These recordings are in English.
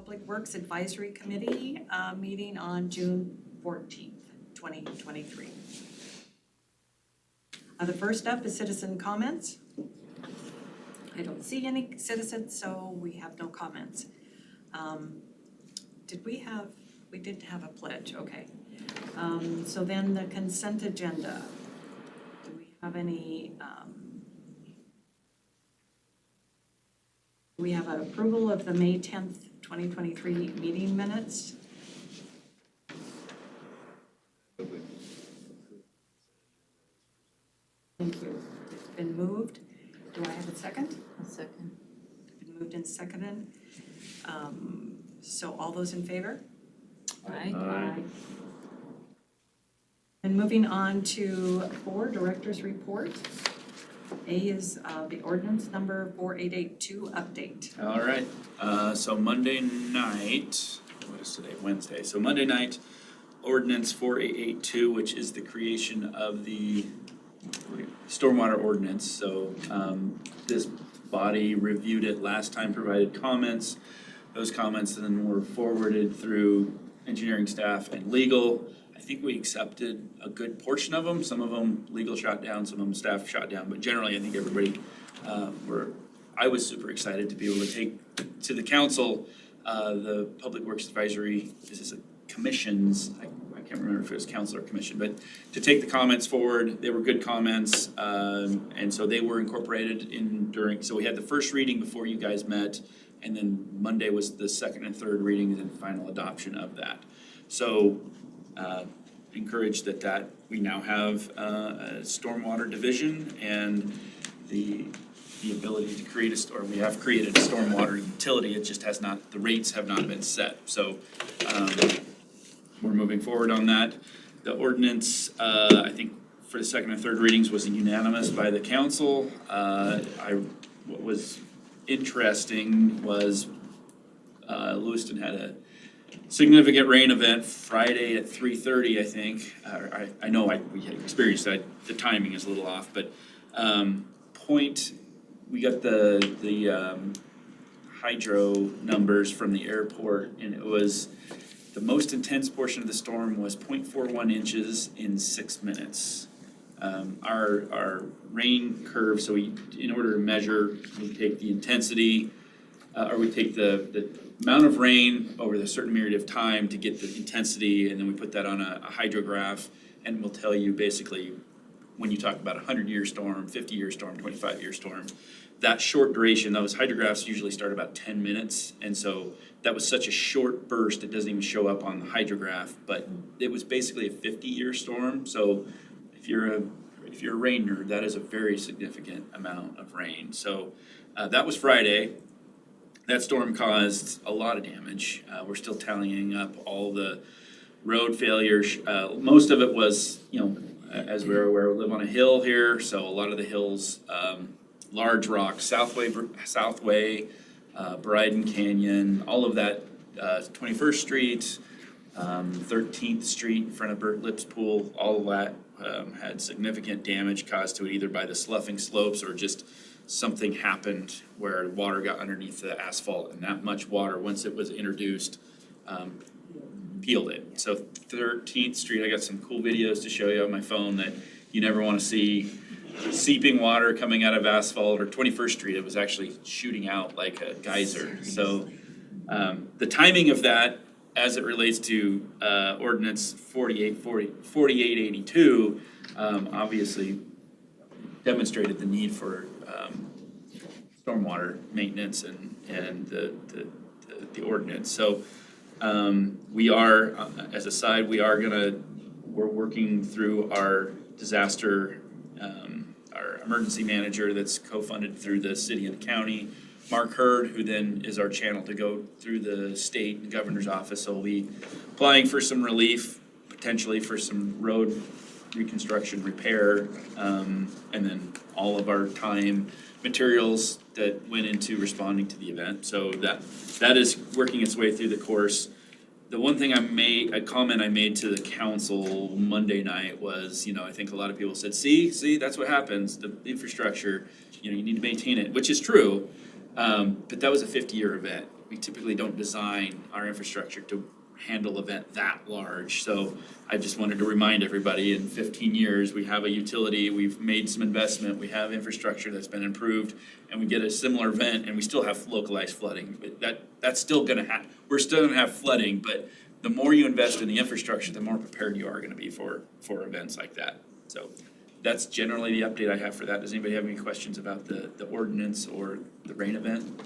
Public Works Advisory Committee meeting on June 14th, 2023. The first up is citizen comments. I don't see any citizens, so we have no comments. We did have a pledge, okay. So then the consent agenda. Do we have any, we have an approval of the May 10th, 2023 meeting minutes. Thank you. It's been moved. Do I have a second? A second. Been moved and seconded. So all those in favor? Aye. And moving on to 4, Director's Report. A is the ordinance number 4882 update. All right, so Monday night, what is today, Wednesday? So Monday night, ordinance 4882, which is the creation of the stormwater ordinance. So this body reviewed it last time, provided comments. Those comments then were forwarded through engineering staff and legal. I think we accepted a good portion of them. Some of them legal shot down, some of them staff shot down, but generally I think everybody I was super excited to be able to take to the council the Public Works Advisory, this is a commissions, I can't remember if it was council or commission, but to take the comments forward, they were good comments, and so they were incorporated in during, so we had the first reading before you guys met, and then Monday was the second and third readings and final adoption of that. So encouraged that we now have a stormwater division and the ability to create we have created a stormwater utility. It just has not, the rates have not been set. So we're moving forward on that. The ordinance, I think for the second and third readings was unanimous by the council. What was interesting was Lewiston had a significant rain event Friday at 3:30, I think. I know we had experienced that. The timing is a little off, but we got the hydro numbers from the airport, and it was the most intense portion of the storm was 0.41 inches in 6 minutes. Our rain curve, so in order to measure, we take the intensity, or we take the amount of rain over a certain period of time to get the intensity, and then we put that on a hydrograph, and we'll tell you basically when you talk about a 100-year storm, 50-year storm, 25-year storm, that short duration, those hydrographs usually start about 10 minutes, and so that was such a short burst, it doesn't even show up on the hydrograph, but it was basically a 50-year storm, so if you're a rain nerd, that is a very significant amount of rain. So that was Friday. That storm caused a lot of damage. We're still tallying up all the road failures. Most of it was, as we're aware, we live on a hill here, so a lot of the hills, Large Rock, Southway, Bryden Canyon, all of that, 21st Street, 13th Street in front of Bert Lipp's pool, all of that had significant damage caused to it either by the sloughing slopes or just something happened where water got underneath the asphalt, and that much water, once it was introduced, peeled it. So 13th Street, I got some cool videos to show you on my phone that you never want to see. Seeping water coming out of asphalt, or 21st Street, it was actually shooting out like a geyser. So the timing of that as it relates to ordinance 4882 obviously demonstrated the need for stormwater maintenance and the ordinance. So we are, as a side, we're working through our disaster, our emergency manager that's co-funded through the city and county, Mark Hurd, who then is our channel to go through the state and governor's office. So we'll be applying for some relief, potentially for some road reconstruction repair, and then all of our time, materials that went into responding to the event. So that is working its way through the course. The one thing a comment I made to the council Monday night was, I think a lot of people said, see, that's what happens, the infrastructure, you need to maintain it, which is true, but that was a 50-year event. we typically don't design our infrastructure to handle an event that large. So I just wanted to remind everybody, in 15 years, we have a utility, we've made some investment, we have infrastructure that's been improved, and we get a similar event and we still have localized flooding. But that's still gonna we're still gonna have flooding, but the more you invest in the infrastructure, the more prepared you are gonna be for events like that. So that's generally the update I have for that. Does anybody have any questions about the ordinance or the rain event?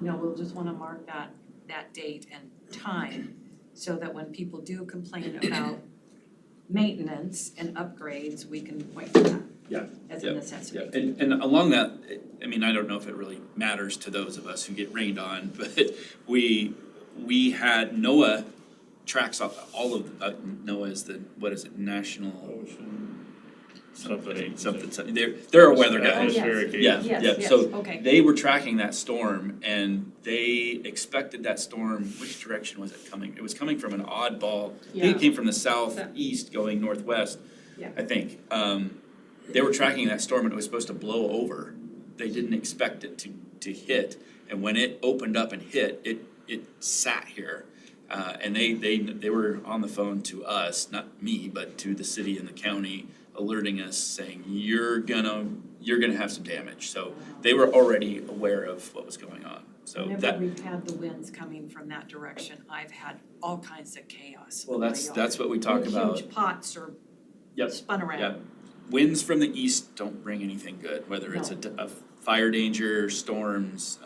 No, we'll just wanna mark that date and time, so that when people do complain about maintenance and upgrades, we can point to that. Yeah, As a yeah, necessity. Yeah, and along that, I mean, I don't know if it really matters to those of us who get rained on, but we had NOAA tracks all of, NOAA is the, what is it, National something, they're a weather guy. Atmospheric Yeah, Yes, so okay. they were tracking that storm and they expected that storm, which direction was it coming? It was coming from an oddball, I think it came from the southeast going northwest, Yeah. I think. They were tracking that storm and it was supposed to blow over. They didn't expect it to hit, and when it opened up and hit, it sat here. And they were on the phone to us, not me, but to the city and the county, alerting us saying, you're gonna have some damage. So they were already aware of what was going on. So Whenever that, we've had the winds coming from that direction, I've had all kinds of chaos. well, in my that's yard. what we talk about. Huge pots are Yep, spun around. yep. Winds from the east don't bring anything good, whether it's a fire danger, storms,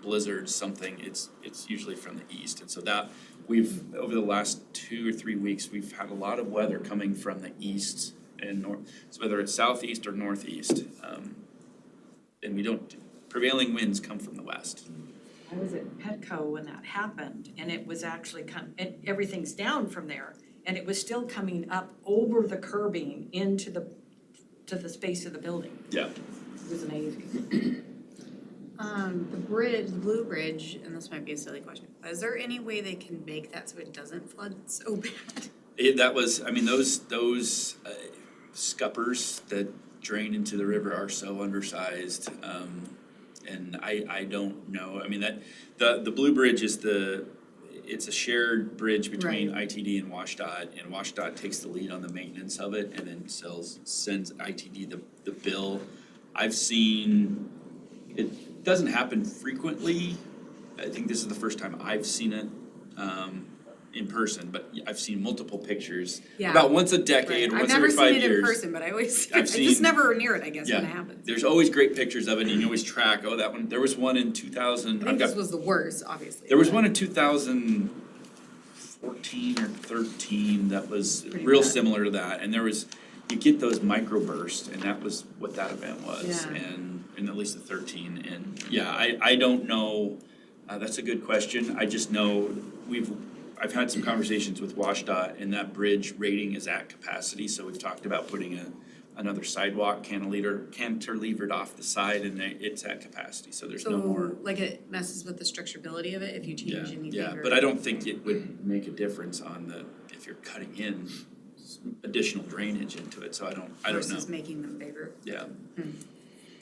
blizzards, something, it's usually from the east. And so that, we've, over the last 2 or 3 weeks, we've had a lot of weather coming from the east and north, so whether it's southeast or northeast. And prevailing winds come from the west. I was at Petco when that happened, and it was actually everything's down from there, and it was still coming up over the curbing into the space of the building. Yeah. It was amazing. The bridge, the Blue Bridge, and this might be a silly question, but is there any way they can make that so it doesn't flood so bad? That was, I mean, those scuppers that drain into the river are so undersized. And I don't know, I mean, the Blue Bridge is it's a shared bridge between ITD and WashDOT, and WashDOT takes the lead on the maintenance of it and then sends ITD the bill. I've seen, it doesn't happen frequently. I think this is the first time I've seen it in person, but I've seen multiple pictures. Yeah. About once a decade, Right. once every 5 years. I've never seen it in person, but I always, I've I just seen- never near it, I guess, when it Yeah, happens. there's always great pictures of it, and you can always track, oh, that one, there was one in 2000, I think this was the worst, obviously. there was but- one in 2014 or 13 that was Pretty real bad. similar to that, and you get those microbursts, and that was what that event was, Yeah. and at least the 13, and yeah, I don't know, that's a good question, I just know I've had some conversations with WashDOT, and that bridge rating is at capacity, so we've talked about putting another sidewalk cantilevered off the side, and it's at capacity, so there's no more. So, like, it messes with the structurability of it if you change anything? Yeah, or- but I don't think it would make a difference if you're cutting in additional drainage into it, so I don't know. Versus making them bigger. Yeah,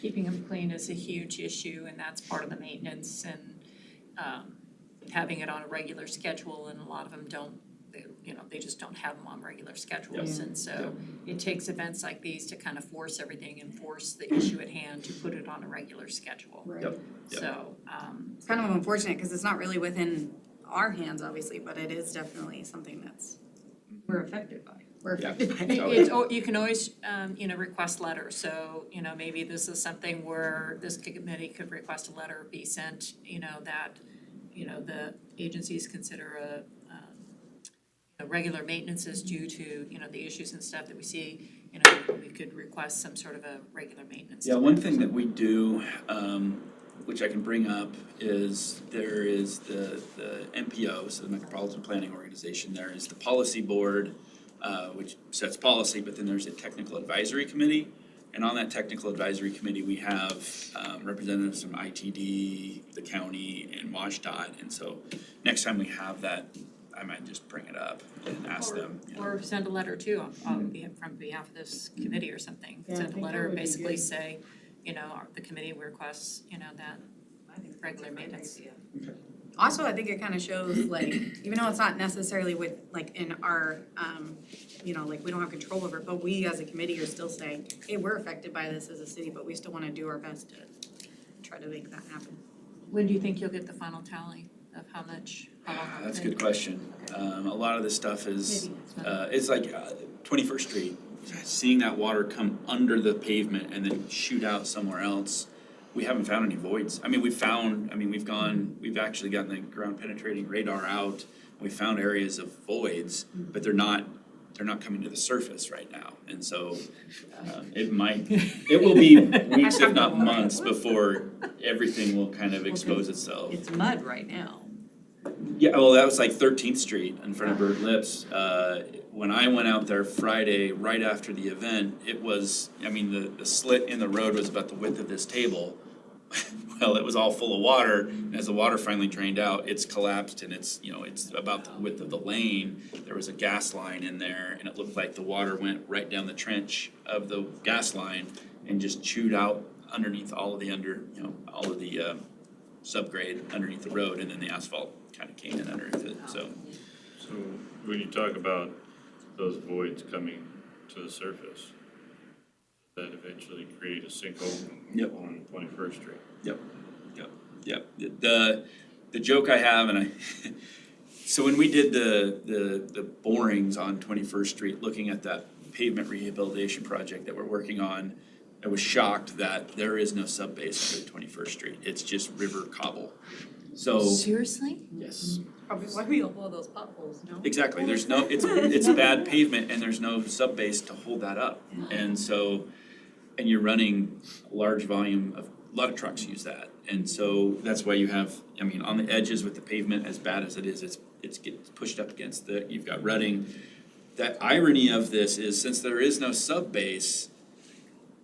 Keeping them clean is a huge issue, and that's part of the maintenance, and having it on a regular schedule, and a lot of them don't, they just don't have them on regular schedules. Yeah. And so it takes events like these to kind of force everything and force the issue at hand to put it on a regular schedule. Right. Yep. So, It's kind of unfortunate, because it's not really within our hands, obviously, but it is definitely something that's, We're affected by it. we're Yeah. affected by. you can always, request letters, so, maybe this is something where this committee could request a letter be sent, that, the agencies consider regular maintenance is due to, the issues and stuff that we see, we could request some sort of a regular maintenance. yeah, one thing that we do, which I can bring up, is there is the MPO, so the Metropolitan Planning Organization, there is the policy board, which sets policy, but then there's a technical advisory committee. And on that technical advisory committee, we have representatives from ITD, the county, and WashDOT. And so next time we have that, I might just bring it up and ask them. Or send a letter too, from behalf of this committee or something. Yeah, I Send a think letter, that would be basically good. say, the committee requests, that I think that's Regular a great maintenance. idea. Also, I think it kind of shows like, even though it's not necessarily with, like, in our, you know, like, we don't have control over it, but we as a committee are still saying, hey, we're affected by this as a city, but we still want to do our best to try to make that happen. When do you think you'll get the final tally of how much, how long it'll That's a take? good question. A lot of this stuff is, Maybe next month. it's like 21st Street, seeing that water come under the pavement and then shoot out somewhere else. We haven't found any voids. I mean, we've actually gotten the ground penetrating radar out. We found areas of voids, but they're not coming to the surface right now. And so it will be weeks if not months before everything will kind of expose itself. It's mud right now. Yeah, well, that was like 13th Street in front of Bird Lips. When I went out there Friday, right after the event, it was, I mean, the slit in the road was about the width of this table. Well, it was all full of water, and as the water finally drained out, it's collapsed and it's about the width of the lane. There was a gas line in there, and it looked like the water went right down the trench of the gas line and just chewed out underneath all of the subgrade underneath the road, and then the asphalt kind of came in underneath it, so. So when you talk about those voids coming to the surface, that eventually create a sinkhole Yep. on 21st Street. Yep. The joke I have, so when we did the borings on 21st Street, looking at that pavement rehabilitation project that we're working on, I was shocked that there is no sub-base under 21st Street. It's just river cobble. So, Seriously? yes, Probably why we all those potholes, no? exactly. There's no, it's bad pavement and there's no sub-base to hold that up. And so, and you're running a large volume of, a lot of trucks use that. And so that's why you have, I mean, on the edges with the pavement, as bad as it is, it's gets pushed up against you've got rutting. That irony of this is, since there is no sub-base,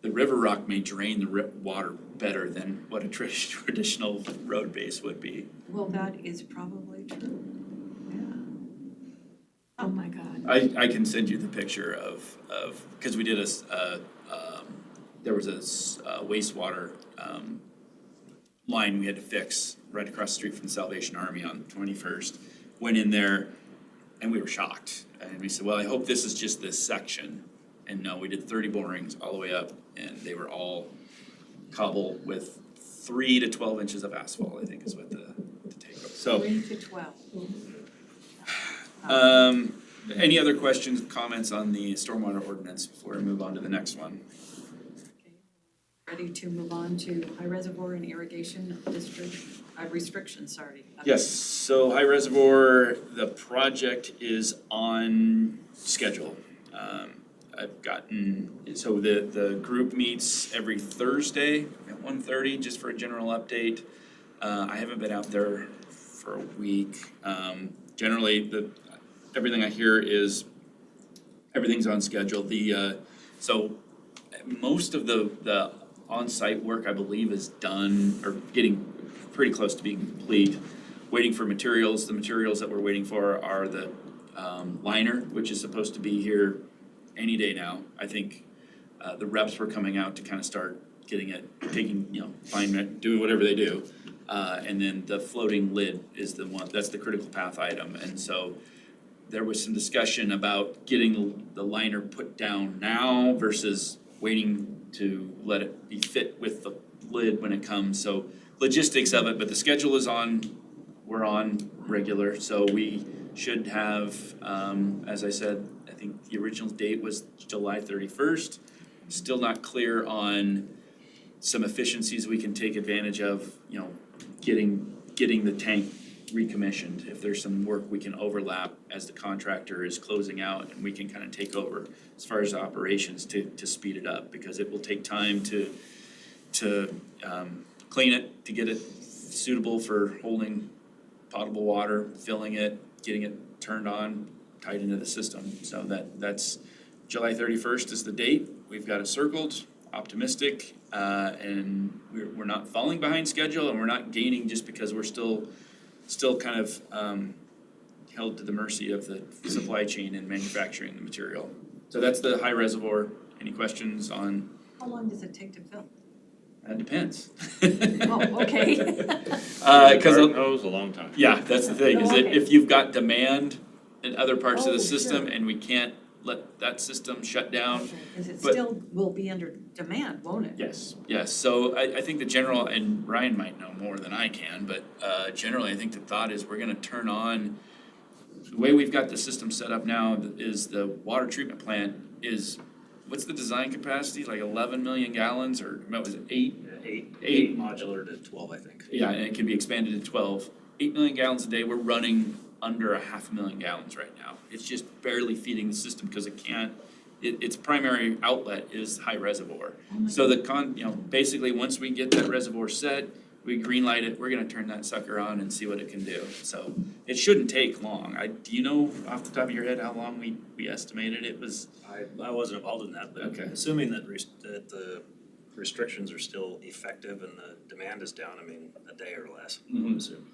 the river rock may drain the water better than what a traditional road base would be. Well, that is probably true, yeah. Oh my God. I can send you the picture of, because we did there was a wastewater line we had to fix right across the street from the Salvation Army on 21st. Went in there and we were shocked. And we said, well, I hope this is just this section. And no, we did 30 borings all the way up, and they were all cobble with 3 to 12 inches of asphalt, I think is what the takeover. So, 3 to 12. any other questions, comments on the stormwater ordinance before we move on to the next one? Ready to move on to high reservoir and irrigation district, restrictions, sorry. Yes, so High Reservoir, the project is on schedule. So the group meets every Thursday at 1:30, just for a general update. I haven't been out there for a week. Generally, everything I hear is everything's on schedule. So most of the on-site work, I believe, is done or getting pretty close to being complete. Waiting for materials. The materials that we're waiting for are the liner, which is supposed to be here any day now. I think the reps were coming out to kind of start getting it, doing whatever they do. And then the floating lid is the one, that's the critical path item. And so there was some discussion about getting the liner put down now versus waiting to let it be fit with the lid when it comes. So logistics of it, but the schedule is on, we're on regular. So we should have, as I said, I think the original date was July 31st. Still not clear on some efficiencies we can take advantage of, getting the tank recommissioned. If there's some work we can overlap as the contractor is closing out, and we can kind of take over as far as operations to speed it up, because it will take time to clean it, to get it suitable for holding potable water, filling it, getting it turned on, tied into the system. So that's July 31st is the date. We've got it circled, optimistic, and we're not falling behind schedule, and we're not gaining just because we're still kind of held to the mercy of the supply chain and manufacturing the material. So that's the High Reservoir. Any questions on? How long does it take to fill? That depends. Oh, okay. Cause, Garden hose, a long time. yeah, that's the thing, is Oh, that okay. if you've got demand in other parts of Oh, the system sure. and we can't let that system shut down. Because it But- still will be under demand, won't it? Yes, so I think the general, and Ryan might know more than I can, but generally, I think the thought is we're gonna turn on, the way we've got the system set up now is the water treatment plant is, what's the design capacity, like 11 million gallons, or what was it, 8? Eight modular to 12, I think. Yeah, and it can be expanded to 12. 8 million gallons a day, we're running under 500,000 gallons right now. It's just barely feeding the system because it can't, its primary outlet is high reservoir. So basically, once we get that reservoir set, we green light it, we're gonna turn that sucker on and see what it can do. So it shouldn't take long. Do you know off the top of your head how long we estimated it was? I wasn't involved in that, but Okay. assuming that that the restrictions are still effective and the demand is down, I mean, a day or less, I would assume.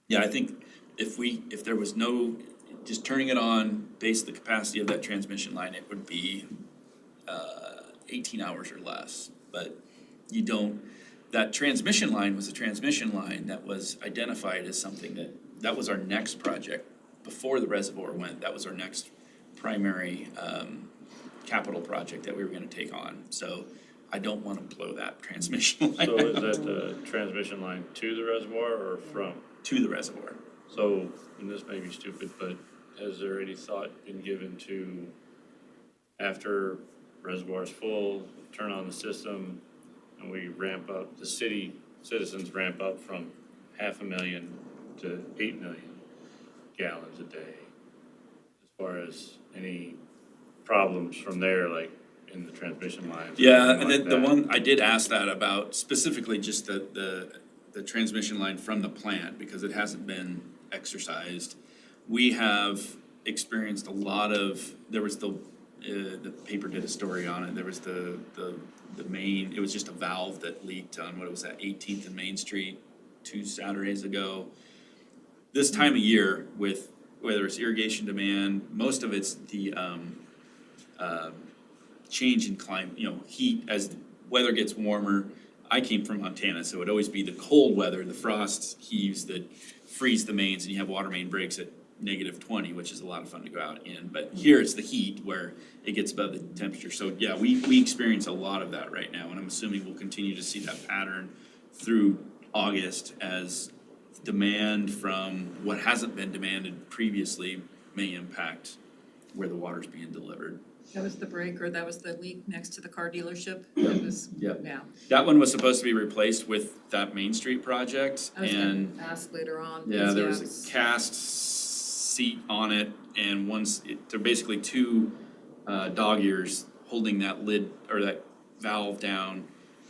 Yeah, I think if there was no, just turning it on, based the capacity of that transmission line, it would be 18 hours or less. But you don't, that transmission line was a transmission line that was identified as something that was our next project. Before the reservoir went, that was our next primary capital project that we were gonna take on. So I don't wanna blow that transmission line So is that the transmission line to the reservoir or from? to the reservoir. So, and this may be stupid, but has there any thought been given to, after reservoir's full, turn on the system, and we ramp up, the citizens ramp up from 500,000 to 8 million gallons a day? As far as any problems from there, like in the transmission lines? or Yeah, anything and like the that? one, I did ask that about specifically just the transmission line from the plant, because it hasn't been exercised. We have experienced a lot of, there was the paper did a story on it, there was the main, it was just a valve that leaked on, what was that, 18th and Main Street 2 Saturdays ago. This time of year, with whether it's irrigation demand, most of it's the change in climate, heat as the weather gets warmer. I came from Montana, so it'd always be the cold weather, the frost heaves that freeze the mains, and you have water main breaks at -20, which is a lot of fun to go out in. But here it's the heat where it gets above the temperature. So yeah, we experience a lot of that right now, and I'm assuming we'll continue to see that pattern through August as demand from what hasn't been demanded previously may impact where the water's being delivered. That was the break, or that was the leak next to the car dealership? It was, Yep. yeah. That one was supposed to be replaced with that Main Street project, I was and gonna ask later on. yeah, there because, was a cast seat on it, and they're basically two dog ears holding that lid or that valve down,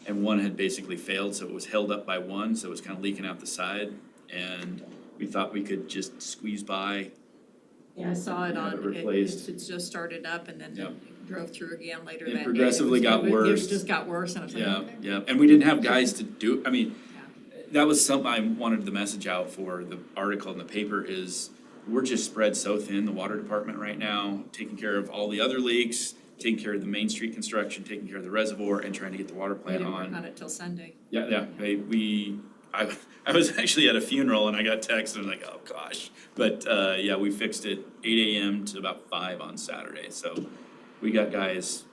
and one had basically failed, so it was held up by one, so it was kind of leaking out the side, and we thought we could just squeeze by. Yeah, I saw it Have on, it replaced. it just started up and then Yep. it drove through again later It that day. progressively got worse. It just got worse, and I was like, Yeah, okay. yeah, and we didn't have guys to do, I mean, that was something I wanted the message out for the article in the paper is we're just spread so thin, the water department right now, taking care of all the other leaks, taking care of the Main Street construction, taking care of the reservoir, and trying to get the water We plant didn't work on. on it till Sunday. Yeah, I was actually at a funeral and I got texted and like, oh gosh. But yeah, we fixed it 8 AM to about 5 on Saturday, so we got guys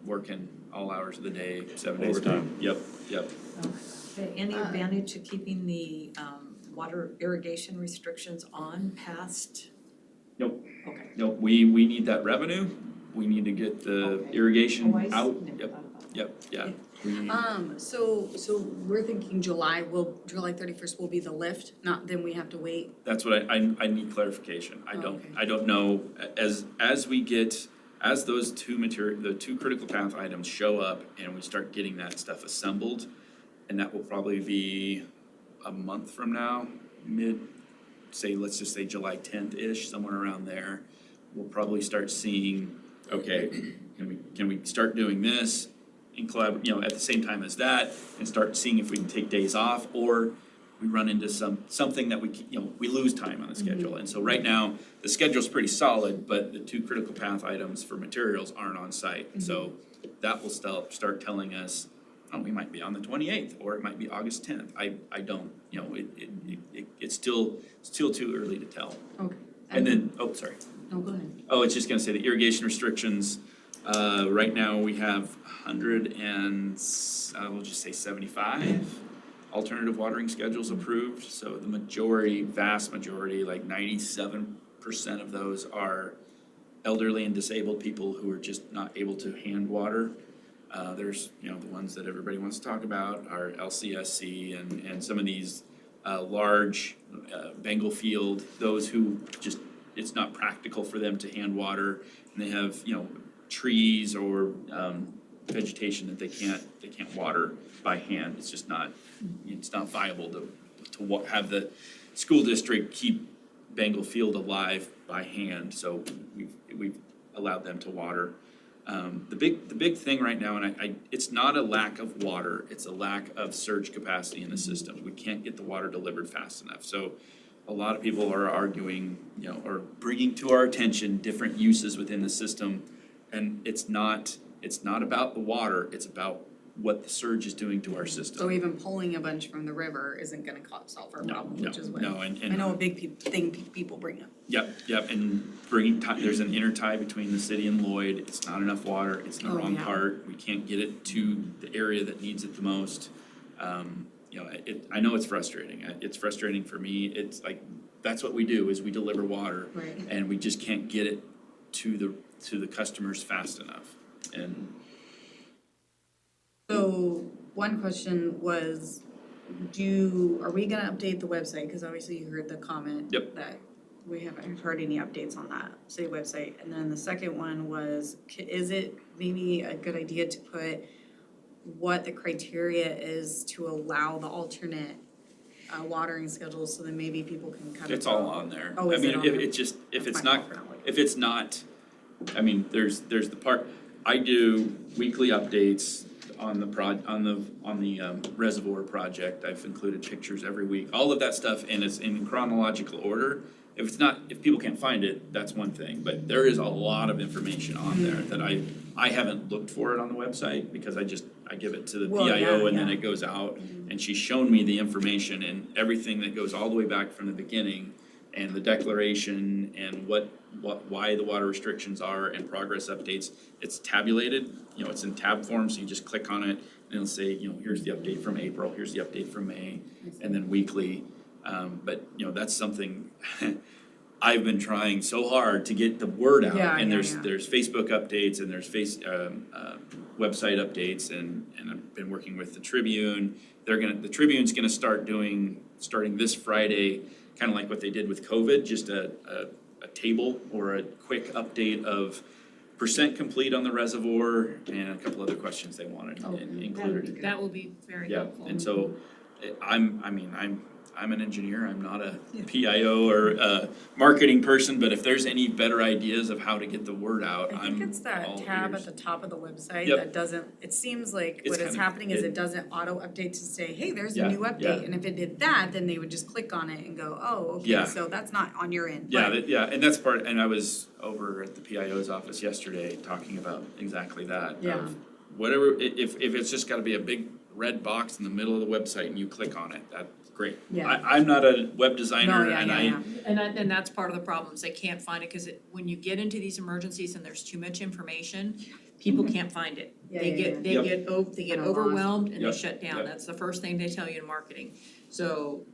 working all hours of the day, 7 days a week. Overtime. Yep. Okay, any advantage to keeping the water irrigation restrictions on past? Nope. Okay. Nope, we need that revenue, we need to get the Okay. irrigation Oh, I out, never yep, thought about that. yep, yeah. We- So we're thinking July 31st will be the lift, not then we have to wait. That's what I need clarification, Okay. I don't know, as those the two critical path items show up and we start getting that stuff assembled, and that will probably be a month from now, let's just say July 10th-ish, somewhere around there, we'll probably start seeing, okay, can we start doing this in at the same time as that, and start seeing if we can take days off, or we run into something that we lose time on the schedule. And so right now, the schedule's pretty solid, but the two critical path items for materials aren't on site. And so that will start telling us, oh, we might be on the 28th, or it might be August 10th. I don't, you know, it's still too early to tell. Okay. And then, oh, sorry. No, go ahead. Oh, it's just gonna say the irrigation restrictions, right now we have 100 and, we'll just say 75 alternative watering schedules approved. So the majority, vast majority, like 97% of those are elderly and disabled people who are just not able to hand water. There's, you know, the ones that everybody wants to talk about are LCSC and some of these large Bengal field, those who just, it's not practical for them to hand water, and they have, you know, trees or vegetation that they can't water by hand. It's just not, it's not viable to have the school district keep Bengal field alive by hand, so we've allowed them to water. The big thing right now, and it's not a lack of water, it's a lack of surge capacity in the system. We can't get the water delivered fast enough. So a lot of people are arguing, you know, or bringing to our attention different uses within the system. And it's not about the water, it's about what the surge is doing to our system. So even pulling a bunch from the river isn't gonna solve our problem, which is what I know a big thing people bring up. Yep, and there's an intertie between the city and Lloyd, it's not enough water, it's in the wrong part, we can't get it to the area that needs it the most. You know, I know it's frustrating for me, it's like, that's what we do, is we deliver water. Right. And we just can't get it to the customers fast enough, and. So one question was, are we gonna update the website? Cause obviously you heard the comment. Yep. That we haven't heard any updates on that city website. And then the second one was, is it maybe a good idea to put what the criteria is to allow the alternate watering schedules, so then maybe people can kind of. It's all on there. Oh, is it on there? If That's it's my not, fault for not looking. if it's not, I mean, there's the part, I do weekly updates on the reservoir project. I've included pictures every week, all of that stuff, and it's in chronological order. If people can't find it, that's one thing, but there is a lot of information on there that I haven't looked for it on the website, because I give it to the PIO and then it goes out, and she's shown me the information and everything that goes all the way back from the beginning, and the declaration and why the water restrictions are and progress updates. It's tabulated, you know, it's in tab form, so you just click on it and it'll say, you know, here's the update from April, here's the update from May, and then weekly. But, you know, that's something I've been trying so hard to get the word out. And there's Facebook updates and there's website updates, and I've been working with the Tribune. The Tribune's gonna starting this Friday, kind of like what they did with COVID, just a table or a quick update of percent complete on the reservoir and a couple other questions they wanted included. That will be very Yeah, helpful. and so I'm an engineer, I'm not a PIO or a marketing person, but if there's any better ideas of how to get the word out, I I'm think it's that all tab ears. at the top of the website Yep. that doesn't, it seems like It's what is kind of- happening is it doesn't auto update to say, hey, there's Yeah, a new update. yeah. And if it did that, then they would just click on it and go, oh, okay, Yeah. so that's not on your end. Yeah, But and that's part, and I was over at the PIO's office yesterday talking about exactly that. Yeah. Of whatever, if it's just gotta be a big red box in the middle of the website and you click on it, that's great. Yeah. I'm not a web designer, No, yeah, and yeah. And that's part of the problem, is they can't find it, cause when you get into these emergencies and there's too much information, people can't find it. Yeah, They yeah, get, yeah. they Yep. get, they get Kinda lost. overwhelmed and they Yep, shut down, yep. that's the first thing they tell you in marketing. So,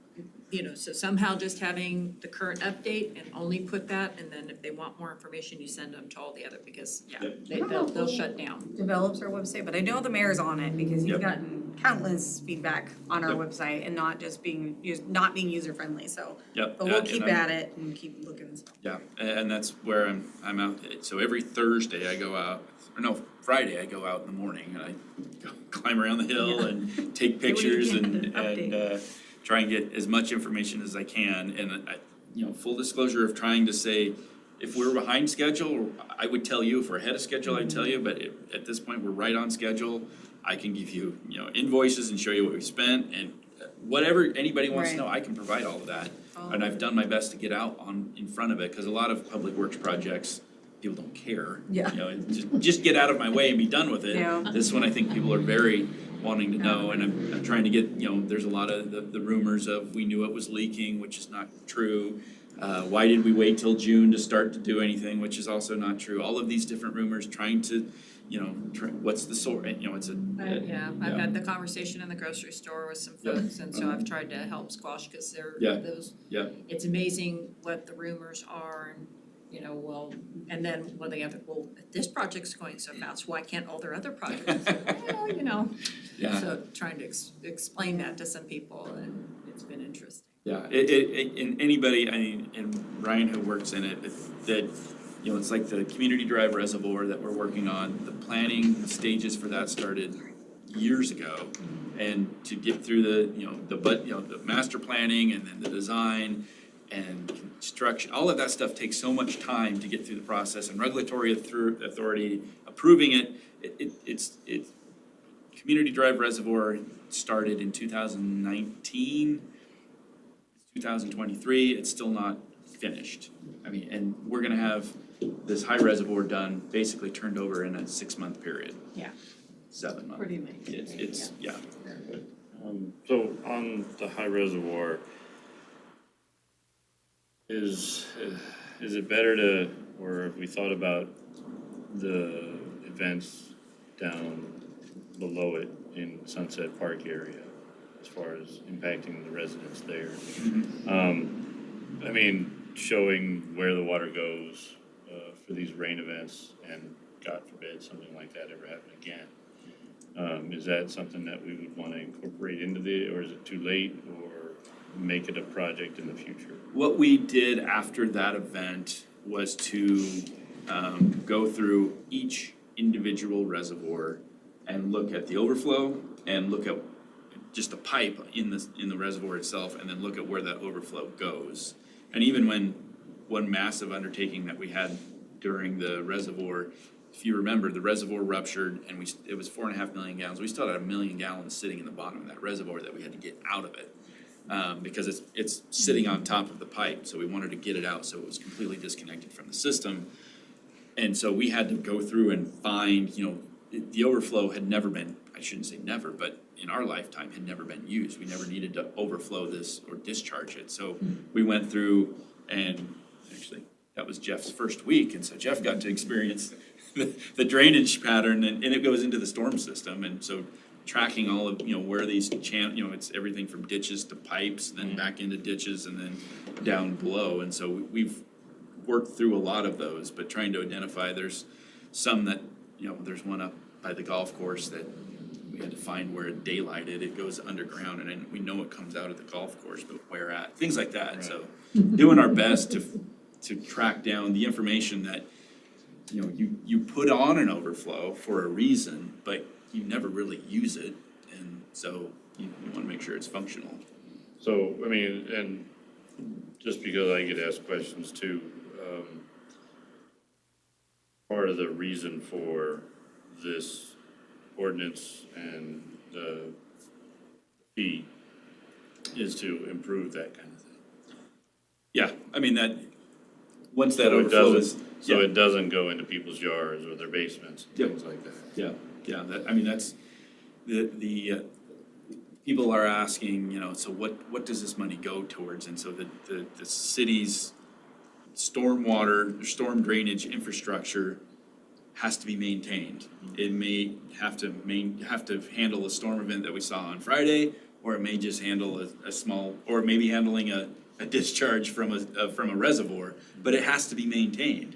you know, so somehow just having the current update and only put that, and then if they want more information, you send them to all the other, because, yeah, Yep. they'll shut down. Develops our website, but I know the mayor's on it because he's Yep. gotten countless feedback on our Yep. website and not just being, not being user friendly, so. Yep. But we'll and keep I'm- at it and keep looking, so. Yeah, and that's where I'm out, so every Thursday I go out, or no, Friday I go out in the morning and I go climb around the hill Yeah. and take what you pictures can, and update. try and get as much information as I can, and you know, full disclosure of trying to say, if we're behind schedule, I would tell you, if we're ahead of schedule, I'd tell you, but at this point, we're right on schedule. I can give you, you know, invoices and show you what we spent, and whatever anybody wants to Right. know, I can provide all of that. Oh. And I've done my best to get out in front of it, cause a lot of public works projects, people don't care. Yeah. You know, just get out of my way and be done with it. Yeah. This one, I think people are very, wanting to know, and I'm trying to get, you know, there's a lot of the rumors of we knew it was leaking, which is not true. Why did we wait till June to start to do anything, which is also not true. All of these different rumors trying to, you know, what's the source, you know, it's a. I've had the conversation in the grocery store with some Yeah. folks, and so I've tried to help squash, cause they're Yeah. those. Yeah. It's amazing what the rumors are, and, you know, well, and then when they have, well, if this project's going so fast, why can't all their other projects? Well, you know, Yeah. so trying to explain that to some people, and it's been interesting. Yeah, and anybody, I mean, and Ryan who works in it, that, you know, it's like the community drive reservoir that we're working on, the planning stages for that started years ago. And to get through the, you know, the master planning and then the design and construction, all of that stuff takes so much time to get through the process, and regulatory authority approving it, it's community drive reservoir started in 2019. 2023, it's still not finished. I mean, and we're gonna have this high reservoir done, basically turned over in a 6-month period. Yeah. 7 months. Pretty amazing. It's, yeah. So on the high reservoir, is it better to, or have we thought about the events down below it in Sunset Park area as far as impacting the residents there? I mean, showing where the water goes for these rain events, and God forbid something like that ever happen again. Is that something that we would want to incorporate into or is it too late, or make it a project in the future? What we did after that event was to go through each individual reservoir and look at the overflow and look at just the pipe in the reservoir itself, and then look at where that overflow goes. And even when one massive undertaking that we had during the reservoir, if you remember, the reservoir ruptured and it was 4.5 million gallons. We still had 1 million gallons sitting in the bottom of that reservoir that we had to get out of it. Because it's sitting on top of the pipe, so we wanted to get it out, so it was completely disconnected from the system. And so we had to go through and find, you know, the overflow had never been, I shouldn't say never, but in our lifetime had never been used. We never needed to overflow this or discharge it. So we went through, and actually that was Jeff's first week, and so Jeff got to experience the drainage pattern, and it goes into the storm system. And so tracking all of, you know, where these you know, it's everything from ditches to pipes, then back into ditches and then down below. And so we've worked through a lot of those, but trying to identify, there's some that, you know, there's one up by the golf course that we had to find where it daylighted. It goes underground, and then we know it comes out of the golf course, but where at, things like that. Right. So doing our best to track down the information that, you know, you put on an overflow for a reason, but you never really use it, and so you wanna make sure it's functional. So, I mean, and just because I get asked questions too, part of the reason for this ordinance and the fee is to improve that kind of thing. Yeah, I mean, that, once that So it overflow is. doesn't, so it doesn't go into people's yards or their basements, and Yep. things like that. Yeah, that, I mean, that's, the people are asking, you know, so what does this money go towards? And so the city's storm drainage infrastructure has to be maintained. It may have to handle a storm event that we saw on Friday, or it may just handle a small, or maybe handling a discharge from a reservoir, but it has to be maintained.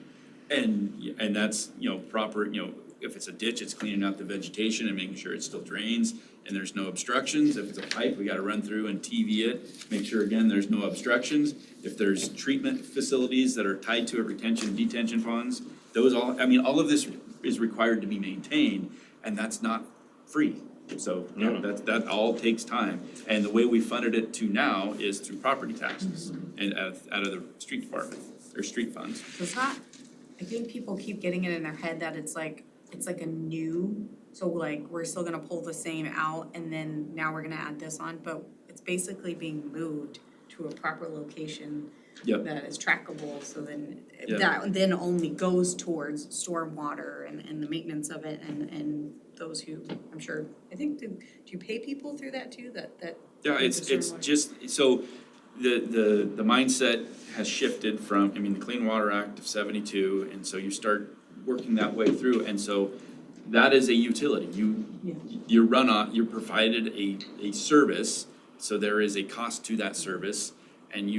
And that's, you know, proper, you know, if it's a ditch, it's cleaning out the vegetation and making sure it still drains and there's no obstructions. If it's a pipe, we gotta run through and TV it, make sure, again, there's no obstructions. If there's treatment facilities that are tied to it, retention, detention ponds, those all, I mean, all of this is required to be maintained, and that's not free. So, you know, that all takes time. And the way we funded it to now is through property taxes and out of the street department, or street funds. So it's not, I think people keep getting it in their head that it's like a new, so like, we're still gonna pull the same out and then now we're gonna add this on, but it's basically being moved to a proper location Yep. that is trackable, so then Yeah. that then only goes towards stormwater and the maintenance of it and those who, I'm sure, I think, do you pay people through that too, that? Yeah, it's just, so the mindset has shifted from, I mean, the Clean Water Act of 72, and so you start working that way through, and so that is a utility. You're provided a service, so there is a cost to that service, and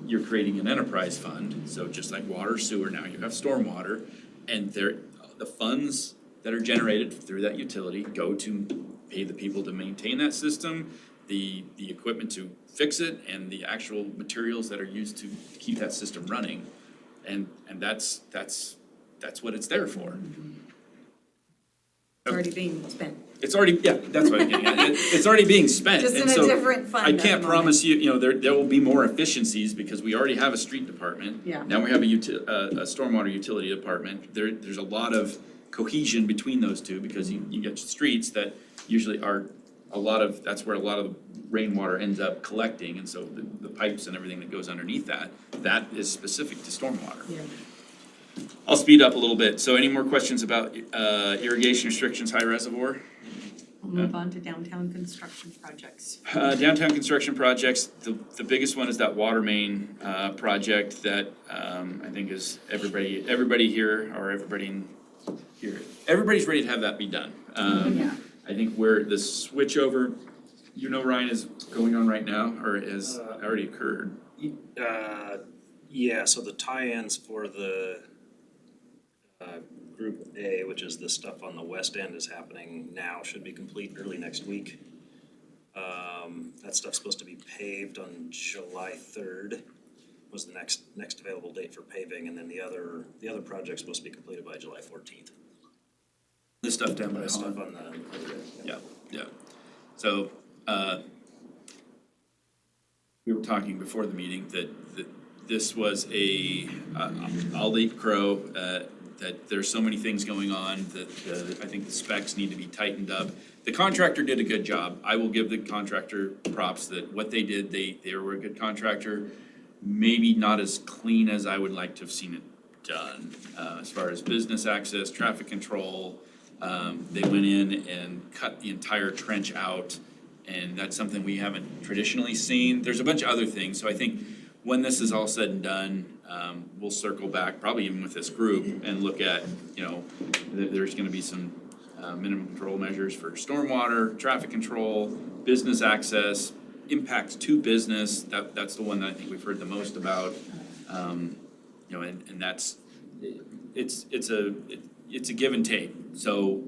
you're creating an enterprise fund, so just like water, sewer, now you have stormwater, and the funds that are generated through that utility go to pay the people to maintain that system, the equipment to fix it, and the actual materials that are used to keep that system running, and that's what it's there for. It's already being spent. It's already, yeah, that's what I'm getting at. It's already being spent, Just in and a so different fund I at the can't moment. promise you, there will be more efficiencies because we already have a street department. Yeah. Now we have a stormwater utility department. There's a lot of cohesion between those two because you get streets that usually are that's where a lot of the rainwater ends up collecting, and so the pipes and everything that goes underneath that is specific to stormwater. Yeah. I'll speed up a little bit. So any more questions about irrigation restrictions, high reservoir? We'll move on to downtown construction projects. Downtown construction projects, the biggest one is that water main project that I think is everybody here, or everybody here, everybody's ready to have that be done. Yeah. I think where the switchover, Ryan, is going on right now, or has already occurred. Yeah, so the tie-ins for the Group A, which is the stuff on the west end, is happening now, should be complete early next week. That stuff's supposed to be paved on July 3rd, was the next available date for paving, and then the other project's supposed to be completed by July 14th. The stuff down by The stuff Holland. on the, Yeah. So, we were talking before the meeting that this was I'll leave Crow, that there's so many things going on that I think the specs need to be tightened up. The contractor did a good job. I will give the contractor props that what they did, they were a good contractor. Maybe not as clean as I would like to have seen it done. As far as business access, traffic control, they went in and cut the entire trench out, and that's something we haven't traditionally seen. There's a bunch of other things, so I think when this is all said and done, we'll circle back, probably even with this group, and look at, there's gonna be some minimum control measures for stormwater, traffic control, business access, impacts to business. That's the one that I think we've heard the most about. And that's, it's a give and take. So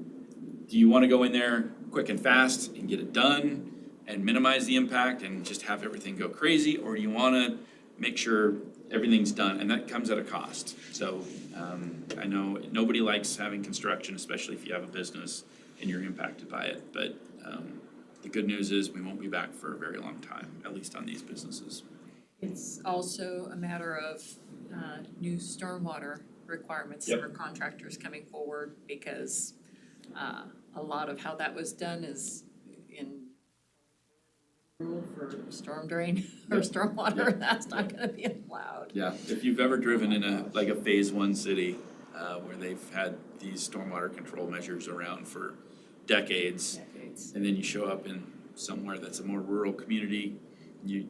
do you wanna go in there quick and fast and get it done and minimize the impact and just have everything go crazy? Or do you wanna make sure everything's done, and that comes at a cost. So I know nobody likes having construction, especially if you have a business and you're impacted by it, but the good news is we won't be back for a very long time, at least on these businesses. It's also a matter of new stormwater requirements Yep. for contractors coming forward, because a lot of how that was done is in for storm drain or stormwater, that's not gonna be allowed. Yeah, if you've ever driven in a phase one city, where they've had these stormwater control measures around for decades, and then you show up in somewhere that's a more rural community, you're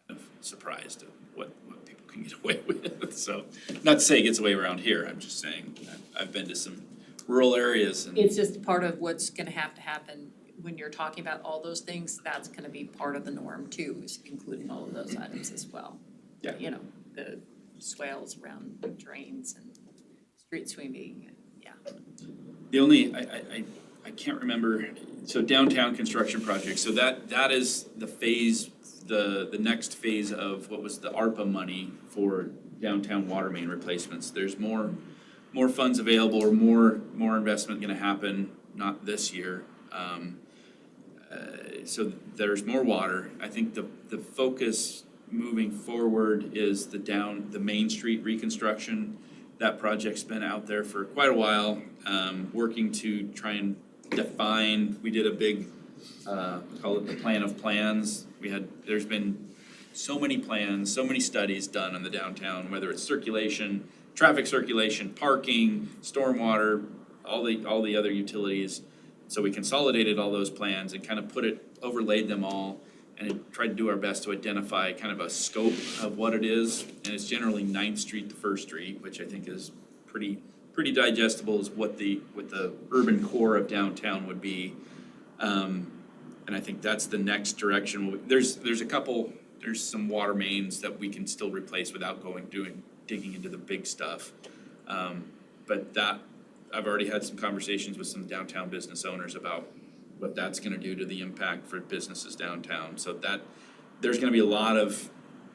kind of surprised at what people can get away with. So, not to say it gets away around here, I'm just saying, I've been to some rural areas and. It's just part of what's gonna have to happen when you're talking about all those things. That's gonna be part of the norm too, is including all of those items as well. Yeah. The swales around drains and street sweeping, yeah. The only, I can't remember, so downtown construction project, so that is the phase, the next phase of what was the ARPA money for downtown water main replacements. There's more funds available, or more investment gonna happen, not this year. So there's more water. I think the focus moving forward is the Main Street reconstruction. That project's been out there for quite a while, working to try and define. We did a big, call it the plan of plans. There's been so many plans, so many studies done on the downtown, whether it's circulation, traffic circulation, parking, stormwater, all the other utilities. So we consolidated all those plans and kind of overlaid them all and tried to do our best to identify kind of a scope of what it is. And it's generally 9th Street to First Street, which I think is pretty digestible is what the urban core of downtown would be. And I think that's the next direction. There's some water mains that we can still replace without digging into the big stuff. But that, I've already had some conversations with some downtown business owners about what that's gonna do to the impact for businesses downtown. So that, there's gonna be a lot of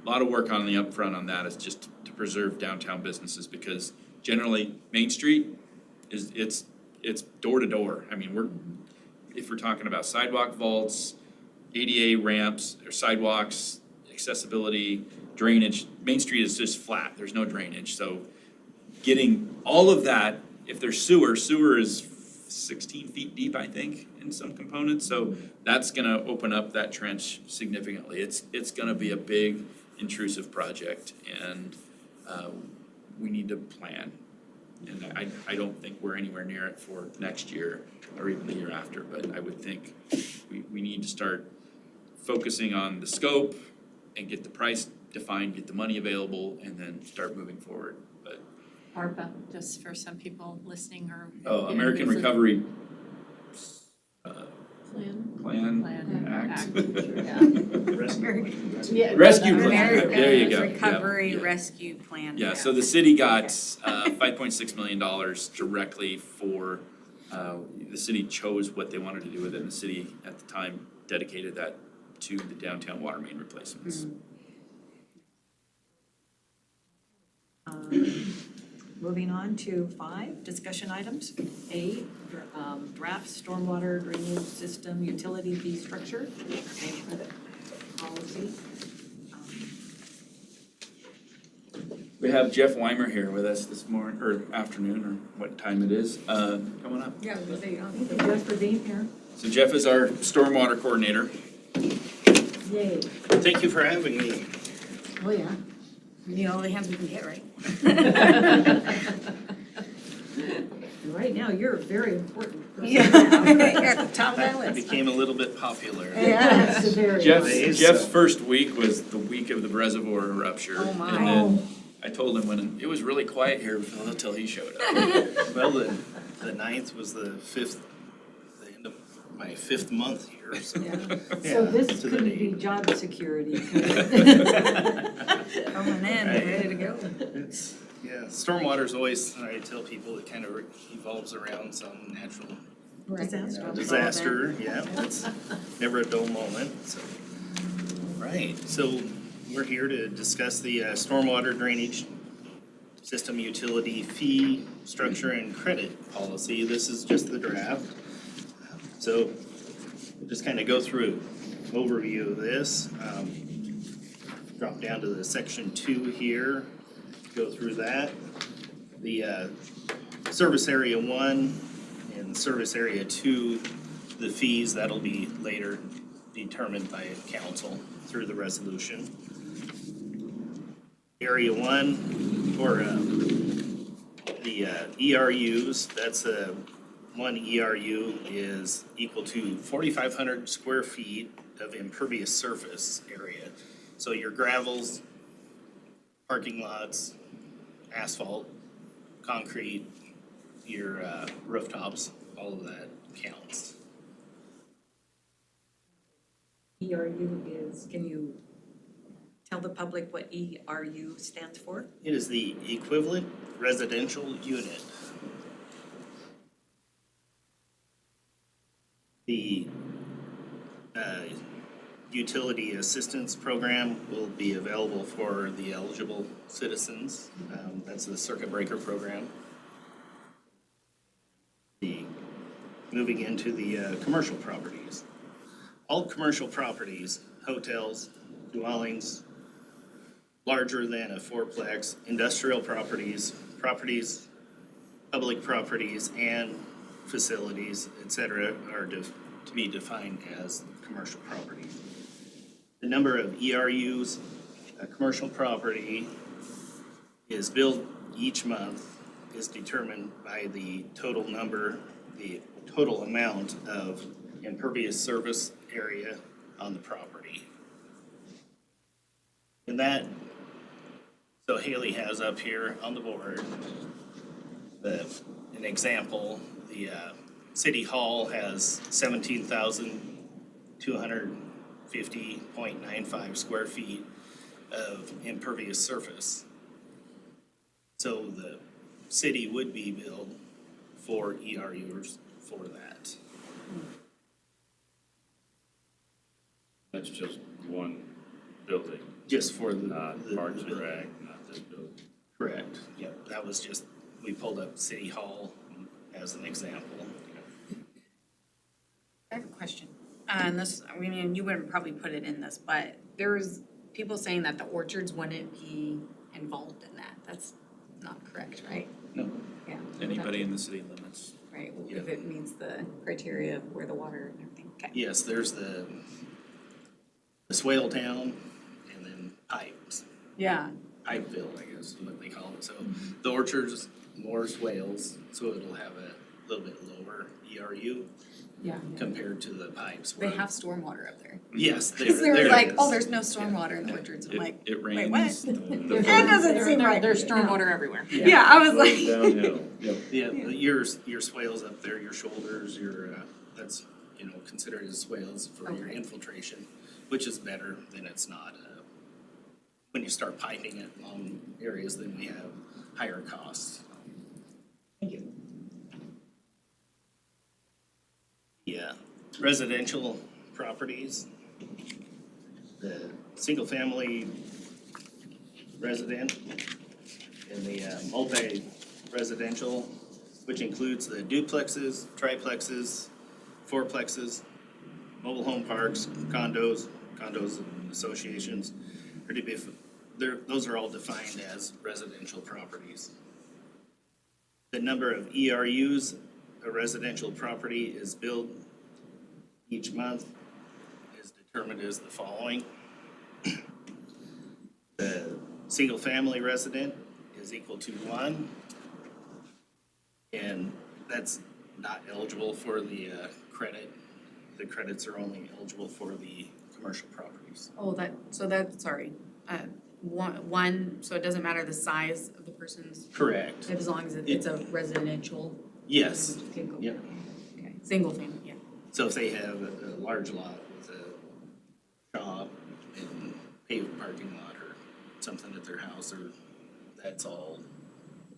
work on the upfront on that, is just to preserve downtown businesses, because generally, Main Street it's door to door. I mean, if we're talking about sidewalk vaults, ADA ramps, or sidewalks, accessibility, drainage, Main Street is just flat, there's no drainage, so getting all of that, if there's sewer is 16 feet deep, I think, in some components, so that's gonna open up that trench significantly. It's gonna be a big intrusive project, and we need to plan. And I don't think we're anywhere near it for next year or even the year after, but I would think we need to start focusing on the scope and get the price defined, get the money available, and then start moving forward. But ARPA, just for some people listening or. American Recovery Plan. Plan Act. Yeah. Rescue plan, there you go. American Recovery Yeah. Rescue Plan. Yeah, so the city got $5.6 million directly for, the city chose what they wanted to do with it, and the city at the time dedicated that to the downtown water main replacements. Moving on to 5, discussion items. A, draft stormwater drainage system utility fee structure, policy. We have Jeff Weimer here with us this morning, or afternoon, or what time it is. Come on up. Yeah, we'll say, Thank you, Jeff, for being here. So Jeff is our stormwater coordinator. Yay. Thank you for having me. Oh, yeah. we need all the hands we can get, right? Right now, you're a very important person. Yeah, you're at the top of my I list. became a little bit popular. Yes, very. Jeff's first week was the week of the reservoir rupture. Oh, my. And then I told him when it was really quiet here until he showed up. Well, the 9th was the end of my 5th month here, so. Yeah. Yeah, So this to the couldn't be date. job security. Coming in, ready to go. It's, yeah, stormwater's always, I tell people, it kind of evolves around some natural disaster, yeah, it's never a dull moment, so. Right, so we're here to discuss the stormwater drainage system utility fee structure and credit policy. This is just the draft. So we'll just kind of go through an overview of this. Drop down to the section 2 here, go through that. The service area 1 and service area 2, the fees, that'll be later determined by council through the resolution. Area 1, or the ERUs, that's one ERU is equal to 4,500 square feet of impervious surface area. So your gravels, parking lots, asphalt, concrete, your rooftops, all of that counts. ERU is, can you tell the public what ERU stands for? It is the equivalent residential unit. The utility assistance program will be available for the eligible citizens. That's the circuit breaker program. Moving into the commercial properties. All commercial properties, hotels, dwellings, larger than a fourplex, industrial properties, public properties, and facilities, et cetera, are to be defined as commercial property. The number of ERUs, a commercial property, is billed each month is determined by the total amount of impervious surface area on the property. And that, so Haley has up here on the board, an example, the City Hall has 17,250.95 square feet of impervious surface. So the city would be billed for ERUs for that. That's just one building, Just for the. not Parks and Rec, not this building. Correct, yep, that was just, we pulled up City Hall as an example. I have a question. And this, I mean, you wouldn't probably put it in this, but there's people saying that the orchards wouldn't be involved in that. That's not correct, right? No, Yeah. anybody in the city limits. Right, if it meets the criteria of where the water and everything, okay. Yes, there's the swale town and then pipes, Yeah, Pipeville, I guess is what they call it. So the orchards, more swales, so it'll have a little bit lower ERU yeah. compared to the pipes. They where- have stormwater up there. Yes, Cause they were there like, it oh, is. there's no stormwater in the orchards, I'm like, It wait, rains. what? That doesn't seem right. There's stormwater everywhere. Yeah, I was like. Downhill. Yeah, your swales up there, your shoulders, that's, considered as swales for your Okay. infiltration, which is better than it's not. When you start piping it along areas, then we have higher costs. Thank you. Yeah, residential properties, the single-family resident and the multi-residential, which includes the duplexes, triplexes, fourplexes, mobile home parks, condos and associations, those are all defined as residential properties. The number of ERUs a residential property is billed each month is determined as the following. The single-family resident is equal to 1, and that's not eligible for the credit. The credits are only eligible for the commercial properties. Oh, sorry, one, so it doesn't matter the size of the person's, Correct. as long as it's a residential. Yes. Okay, cool. Yep. Okay, single family, yeah. So if they have a large lot with a shop and paved parking lot or something at their house, or that's all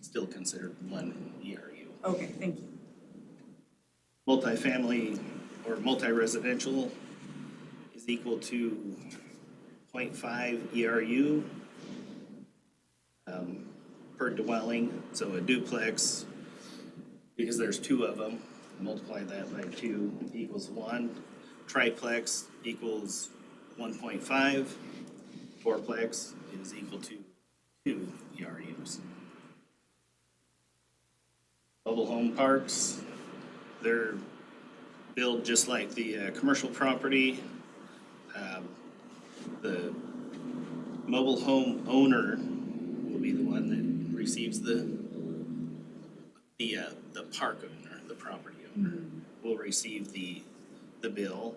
still considered one ERU. Okay, thank you. Multifamily or multi-residential is equal to 0.5 ERU per dwelling. So a duplex, because there's 2 of them, multiply that by 2 equals 1. Triplex equals 1.5. Fourplex is equal to 2 ERUs. Mobile home parks, they're billed just like the commercial property. The mobile home owner will be the one that receives the park owner, the property owner, will receive the bill,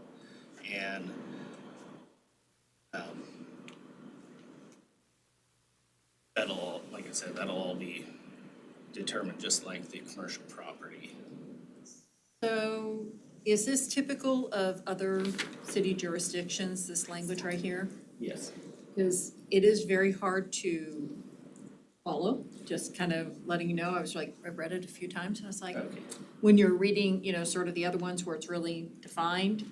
and that'll, like I said, that'll all be determined just like the commercial property. So is this typical of other city jurisdictions, this language right here? Yes. Because it is very hard to follow, just kind of letting you know. I've read it a few times and I was like, Okay. when you're reading, sort of the other ones where it's really defined.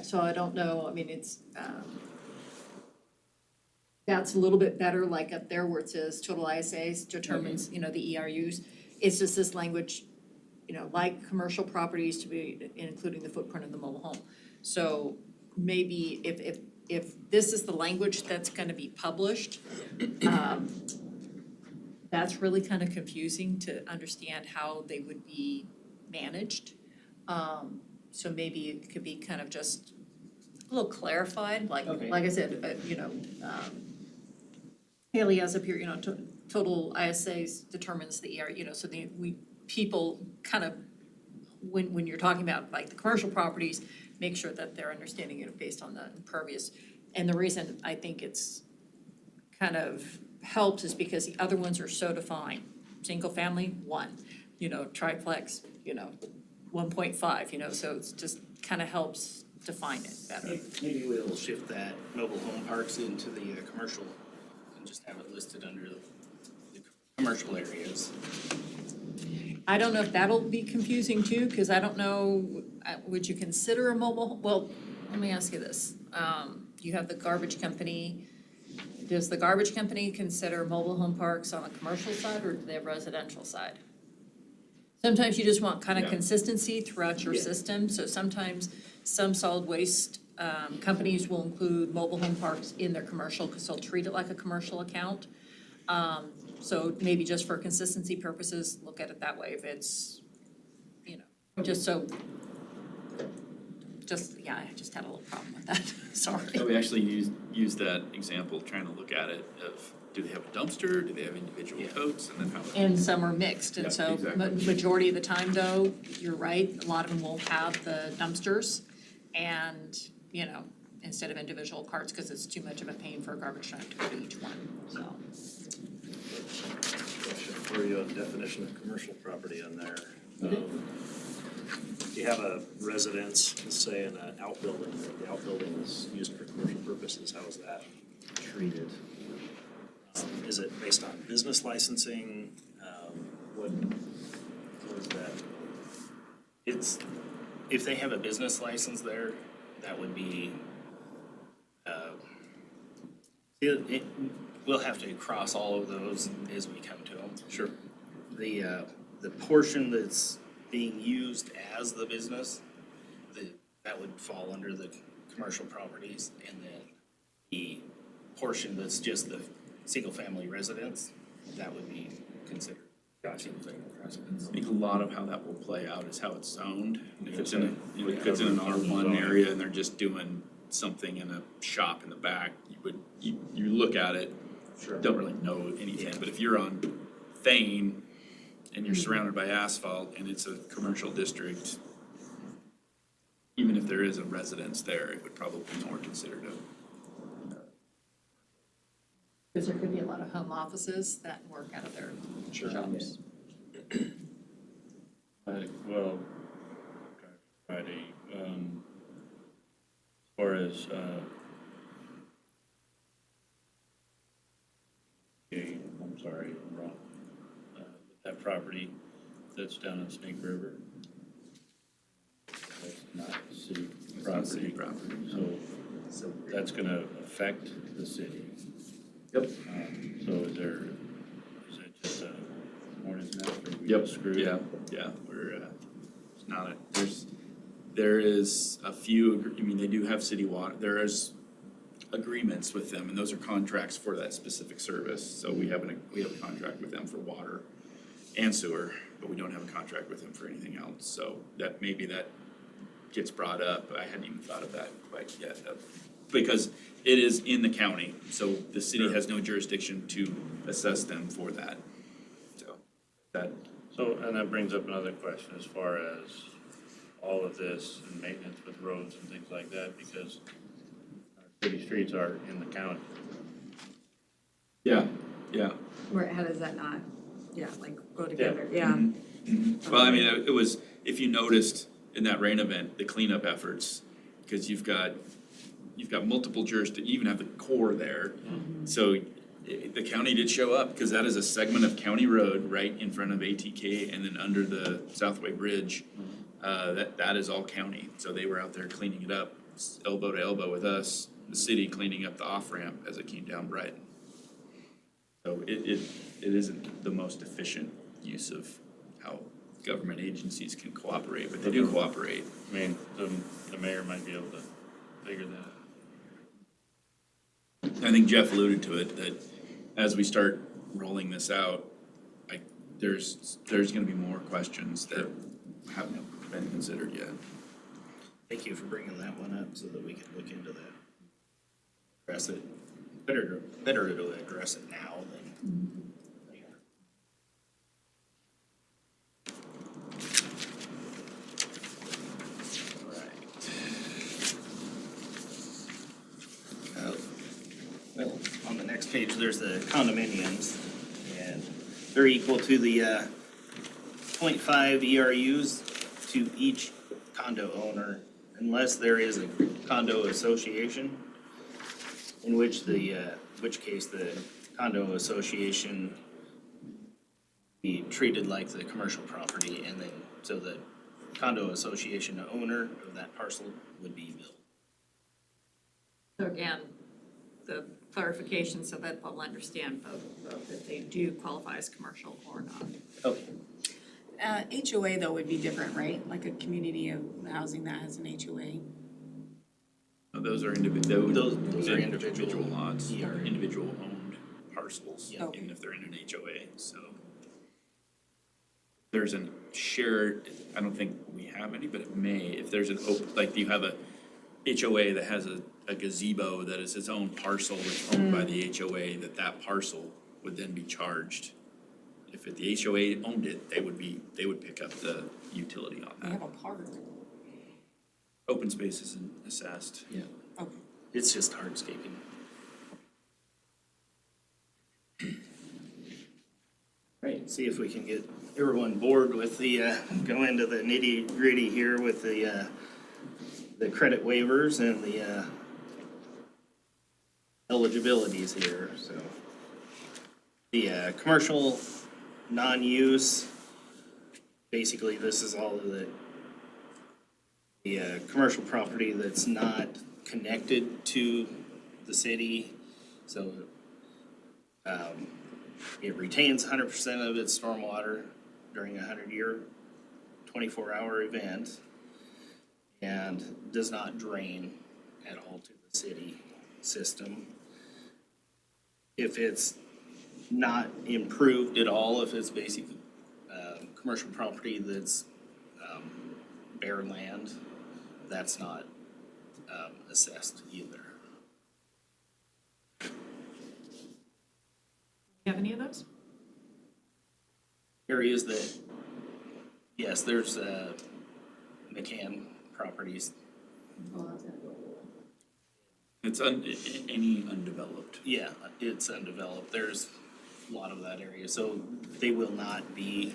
So I don't know, I mean, it's, that's a little bit better, like up there where it says total ISAs determines, the ERUs. It's just this language, like commercial properties to be including the footprint of the mobile home. So maybe if this is the language that's gonna be published, that's really kind of confusing to understand how they would be managed. So maybe it could be kind of just a little clarified, like, Okay. like I said, Haley has up here, total ISAs determines the area, so people kind of, when you're talking about like the commercial properties, make sure that they're understanding it based on the impervious. And the reason I think it's kind of helps is because the other ones are so defined. Single family, 1, triplex, 1.5, so it's just kind of helps define it better. Maybe we'll shift that mobile home parks into the commercial and just have it listed under the commercial areas. I don't know if that'll be confusing too, because I don't know, would you consider a mobile, well, let me ask you this. You have the garbage company. Does the garbage company consider mobile home parks on the commercial side or do they have residential side? Sometimes you just want kind of Yeah. consistency throughout your Yeah. system, so sometimes some solid waste companies will include mobile home parks in their commercial because they'll treat it like a commercial account. So maybe just for consistency purposes, look at it that way if it's, just so. I just had a little problem with that, sorry. So we actually used that example, trying to look at it of, do they have a dumpster, do they have individual totes, and then how. And some are mixed, and Yeah, so exactly. majority of the time though, you're right, a lot of them won't have the dumpsters. And, instead of individual carts, because it's too much of a pain for a garbage truck to go to each one, so. Question for you on definition of commercial property on there. If you have a residence, let's say in an outbuilding, the outbuilding is used for commercial purposes, how is that treated? Is it based on business licensing? What is that? It's, if they have a business license there, that would be, we'll have to cross all of those as we come to them. Sure. The portion that's being used as the business, that would fall under the commercial properties, and then the portion that's just the single-family residence, that would be considered single-family residence. I think a lot of how that will play out is how it's zoned. If it's in an R1 area and they're just doing something in a shop in the back, you look at it, don't really know anything. But if you're on Thane and you're surrounded by asphalt and it's a commercial district, even if there is a residence there, it would probably be more considered a. Because there could be a lot of home offices that work out of their jobs. Well, Friday, as far as, I'm sorry, I'm wrong. That property that's down in Snake River, that's not city City property, property. so that's gonna affect the city. Yep. So is that just a hornet's nest or we Yep, screwed? yeah, we're, it's not there is a few, they do have city water, there is agreements with them, and those are contracts for that specific service, so we have a contract with them for water and sewer, but we don't have a contract with them for anything else, so that gets brought up, I hadn't even thought of that quite yet, because it is in the county, so the city has no jurisdiction to assess them for that, so that. So, and that brings up another question as far as all of this and maintenance with roads and things like that, because our city streets are in the county. Yeah. How does that not, go together, yeah. Well, I mean, it was, if you noticed in that rain event, the cleanup efforts, because you've got multiple jurisdictions, you even have the Corps there. So the county did show up, because that is a segment of county road right in front of ATK and then under the Southway Bridge. That is all county, so they were out there cleaning it up, elbow to elbow with us, the city cleaning up the off-ramp as it came down Brighton. So it isn't the most efficient use of how government agencies can cooperate, but they do cooperate. I mean, the mayor might be able to figure that out. I think Jeff alluded to it, that as we start rolling this out, there's gonna be more questions that haven't been considered yet. Thank you for bringing that one up so that we can look into that. Address it. better to address it now than later. All right. Well, on the next page, there's the condominiums, and they're equal to the 0.5 ERUs to each condo owner, unless there is a condo association, in which case the condo association be treated like the commercial property, and then, so the condo association owner of that parcel would be billed. So again, the clarification so that they'll understand both if they do qualify as commercial or not. Okay. HOA though would be different, right? Like a community of housing that has an HOA. No, those are Those are individual lots, Yeah. or individual owned parcels, Yeah. even if they're in an HOA, so. There's a shared, I don't think we have any, but it may, if there's an like you have a HOA that has a gazebo that is its own parcel that's owned by the HOA, that parcel would then be charged. If the HOA owned it, they would pick up the utility on They that. have a park. Open space isn't assessed. Yeah. Okay. It's just hardscaping. Right, see if we can get everyone bored with the, go into the nitty gritty here with the credit waivers and the eligibilities here, so. The commercial non-use, basically this is all of the commercial property that's not connected to the city, so it retains 100% of its stormwater during a 100-year, 24-hour event, and does not drain at all to the city system. If it's not improved at all, if it's basically commercial property that's bare land, that's not assessed either. You have any of those? Areas that, yes, there's McCann properties. It's any undeveloped. Yeah, it's undeveloped. There's a lot of that area, so they will not be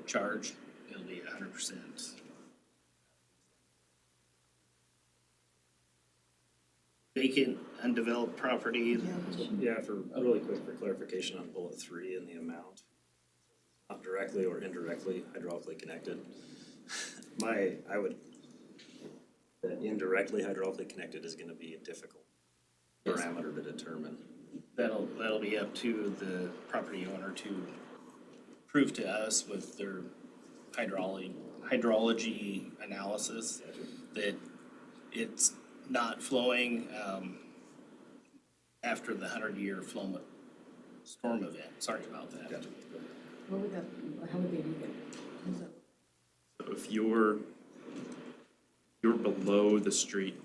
charged. It'll be 100%. Vacant, undeveloped property. Yeah, really quick for clarification on bullet 3 and the amount. Not directly or indirectly hydraulically connected. That indirectly hydraulically connected is gonna be a difficult parameter to determine. That'll be up to the property owner to prove to us with their hydrology analysis that it's not flowing after the 100-year storm event. Sorry about that. What would that, how would they do that? So if you're below the street,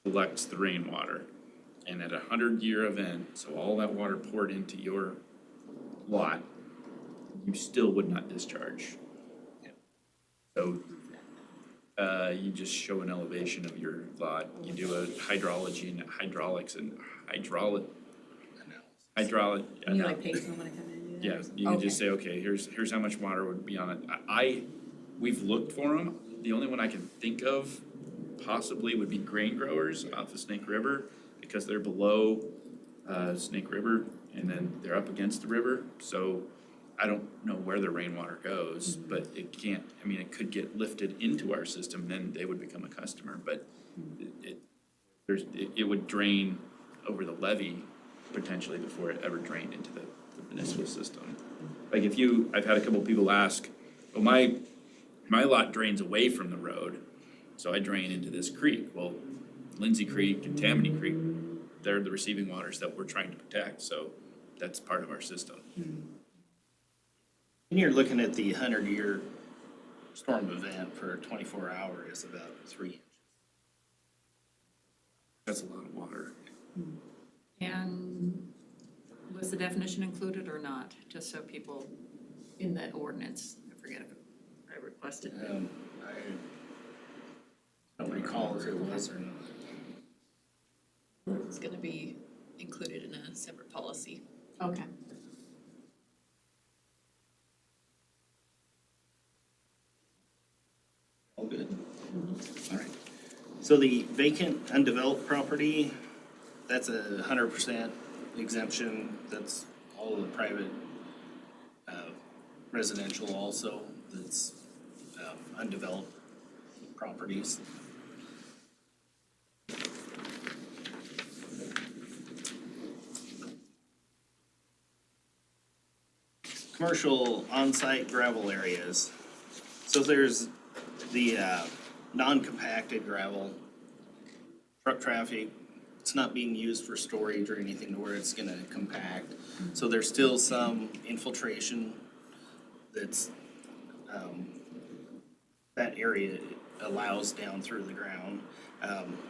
collects the rainwater, and at a 100-year event, so all that water poured into your lot, you still would not discharge. So, you just show an elevation of your lot, you do a hydrology and hydraulics and hydraulic. Can you like pay someone to come in and do that? Yeah, you can just say, okay, here's how much water would be on it. We've looked for them. The only one I can think of possibly would be grain growers off of Snake River, because they're below Snake River and then they're up against the river. So I don't know where the rainwater goes, but it can't, I mean, it could get lifted into our system, then they would become a customer, but it would drain over the levee potentially before it ever drained into the municipal system. Like I've had a couple people ask, well, my lot drains away from the road, so I drain into this creek. Well, Lindsay Creek and Tammany Creek, they're the receiving waters that we're trying to protect, so that's part of our system. And you're looking at the 100-year storm event for a 24-hour is about 3 inches. That's a lot of water. And was the definition included or not? Just so people in the ordinance, I forget if I requested. I don't recall if it was or not. It's gonna be included in a separate policy. Okay. All good? All right. So the vacant undeveloped property, that's 100% exemption. That's all the private residential also, that's undeveloped properties. Commercial on-site gravel areas. So there's the non-compacted gravel, truck traffic, it's not being used for storage or anything to where it's gonna compact. So there's still some infiltration that's, that area allows down through the ground.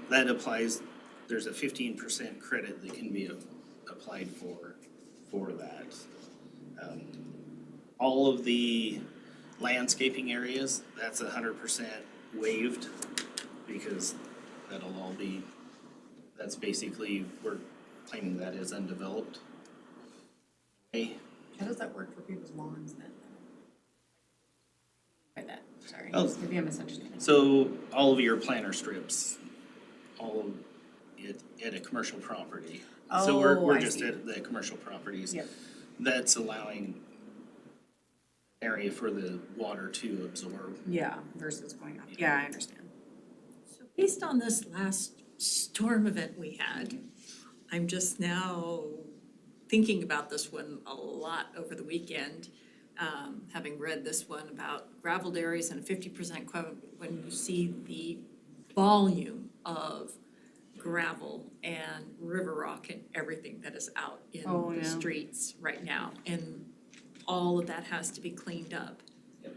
That applies, there's a 15% credit that can be applied for that. All of the landscaping areas, that's 100% waived because that'll all be, that's basically, we're claiming that as undeveloped. Okay, How does that work for people's lawns then? By that, sorry, Oh. maybe I misunderstood. so all of your planter strips, all of it at a commercial property. So we're Oh, I just see. at the commercial properties. Yep. That's allowing area for the water to absorb. Yeah, versus going up, yeah, I understand. So based on this last storm event we had, I'm just now thinking about this one a lot over the weekend. Having read this one about gravelled areas and a 50% quote, when you see the volume of gravel and river rock and everything that is out in Oh, the yeah. streets right now. And all of that has to be cleaned up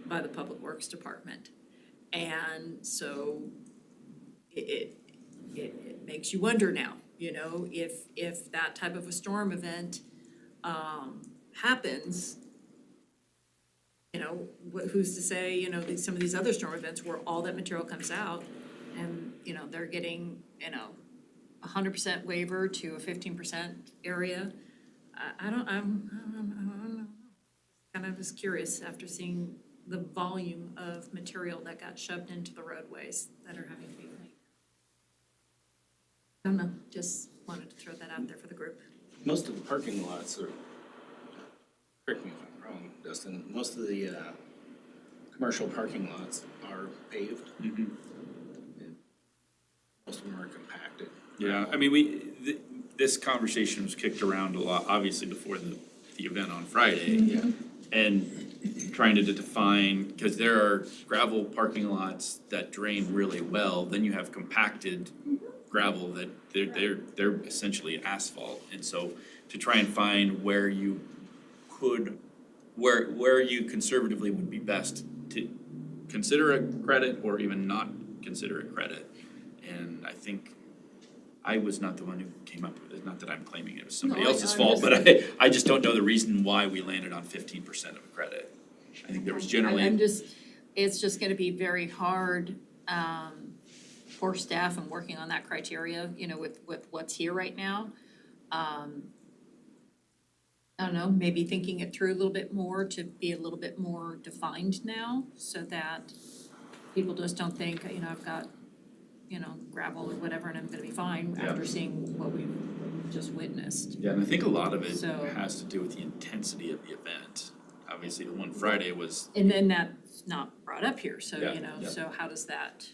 by the Public Works Department. And so it makes you wonder now, you know, if that type of a storm event happens, you know, who's to say, you know, some of these other storm events where all that material comes out and, you know, they're getting, you know, 100% waiver to a 15% area. I don't know. Kind of was curious after seeing the volume of material that got shoved into the roadways that are having to be cleaned. I don't know, just wanted to throw that out there for the group. Most of the parking lots are, correct me if I'm wrong, Dustin, most of the commercial parking lots are paved. Mhm. Most of them are compacted. Yeah, I mean, this conversation was kicked around a lot, obviously before the event on Friday. Yeah. And trying to define, because there are gravel parking lots that drain really well, then you have compacted gravel that they're essentially asphalt. And so to try and find where you could, where you conservatively would be best to consider a credit or even not consider a credit. And I think I was not the one who came up with it, not that I'm claiming it was somebody No, I else's know, I'm fault, but I just don't know the reason why we landed on 15% of a credit. I think there was generally. It's just gonna be very hard, for staff and working on that criteria, you know, with what's here right now. I don't know, maybe thinking it through a little bit more to be a little bit more defined now, so that people just don't think, you know, I've got, you know, gravel or whatever and I'm gonna be fine Yeah. after seeing what we've just witnessed. Yeah, and I think a lot of it So- has to do with the intensity of the event. Obviously, the one Friday was, And then that's not brought up here, so, Yeah, you know, yeah. so how does that?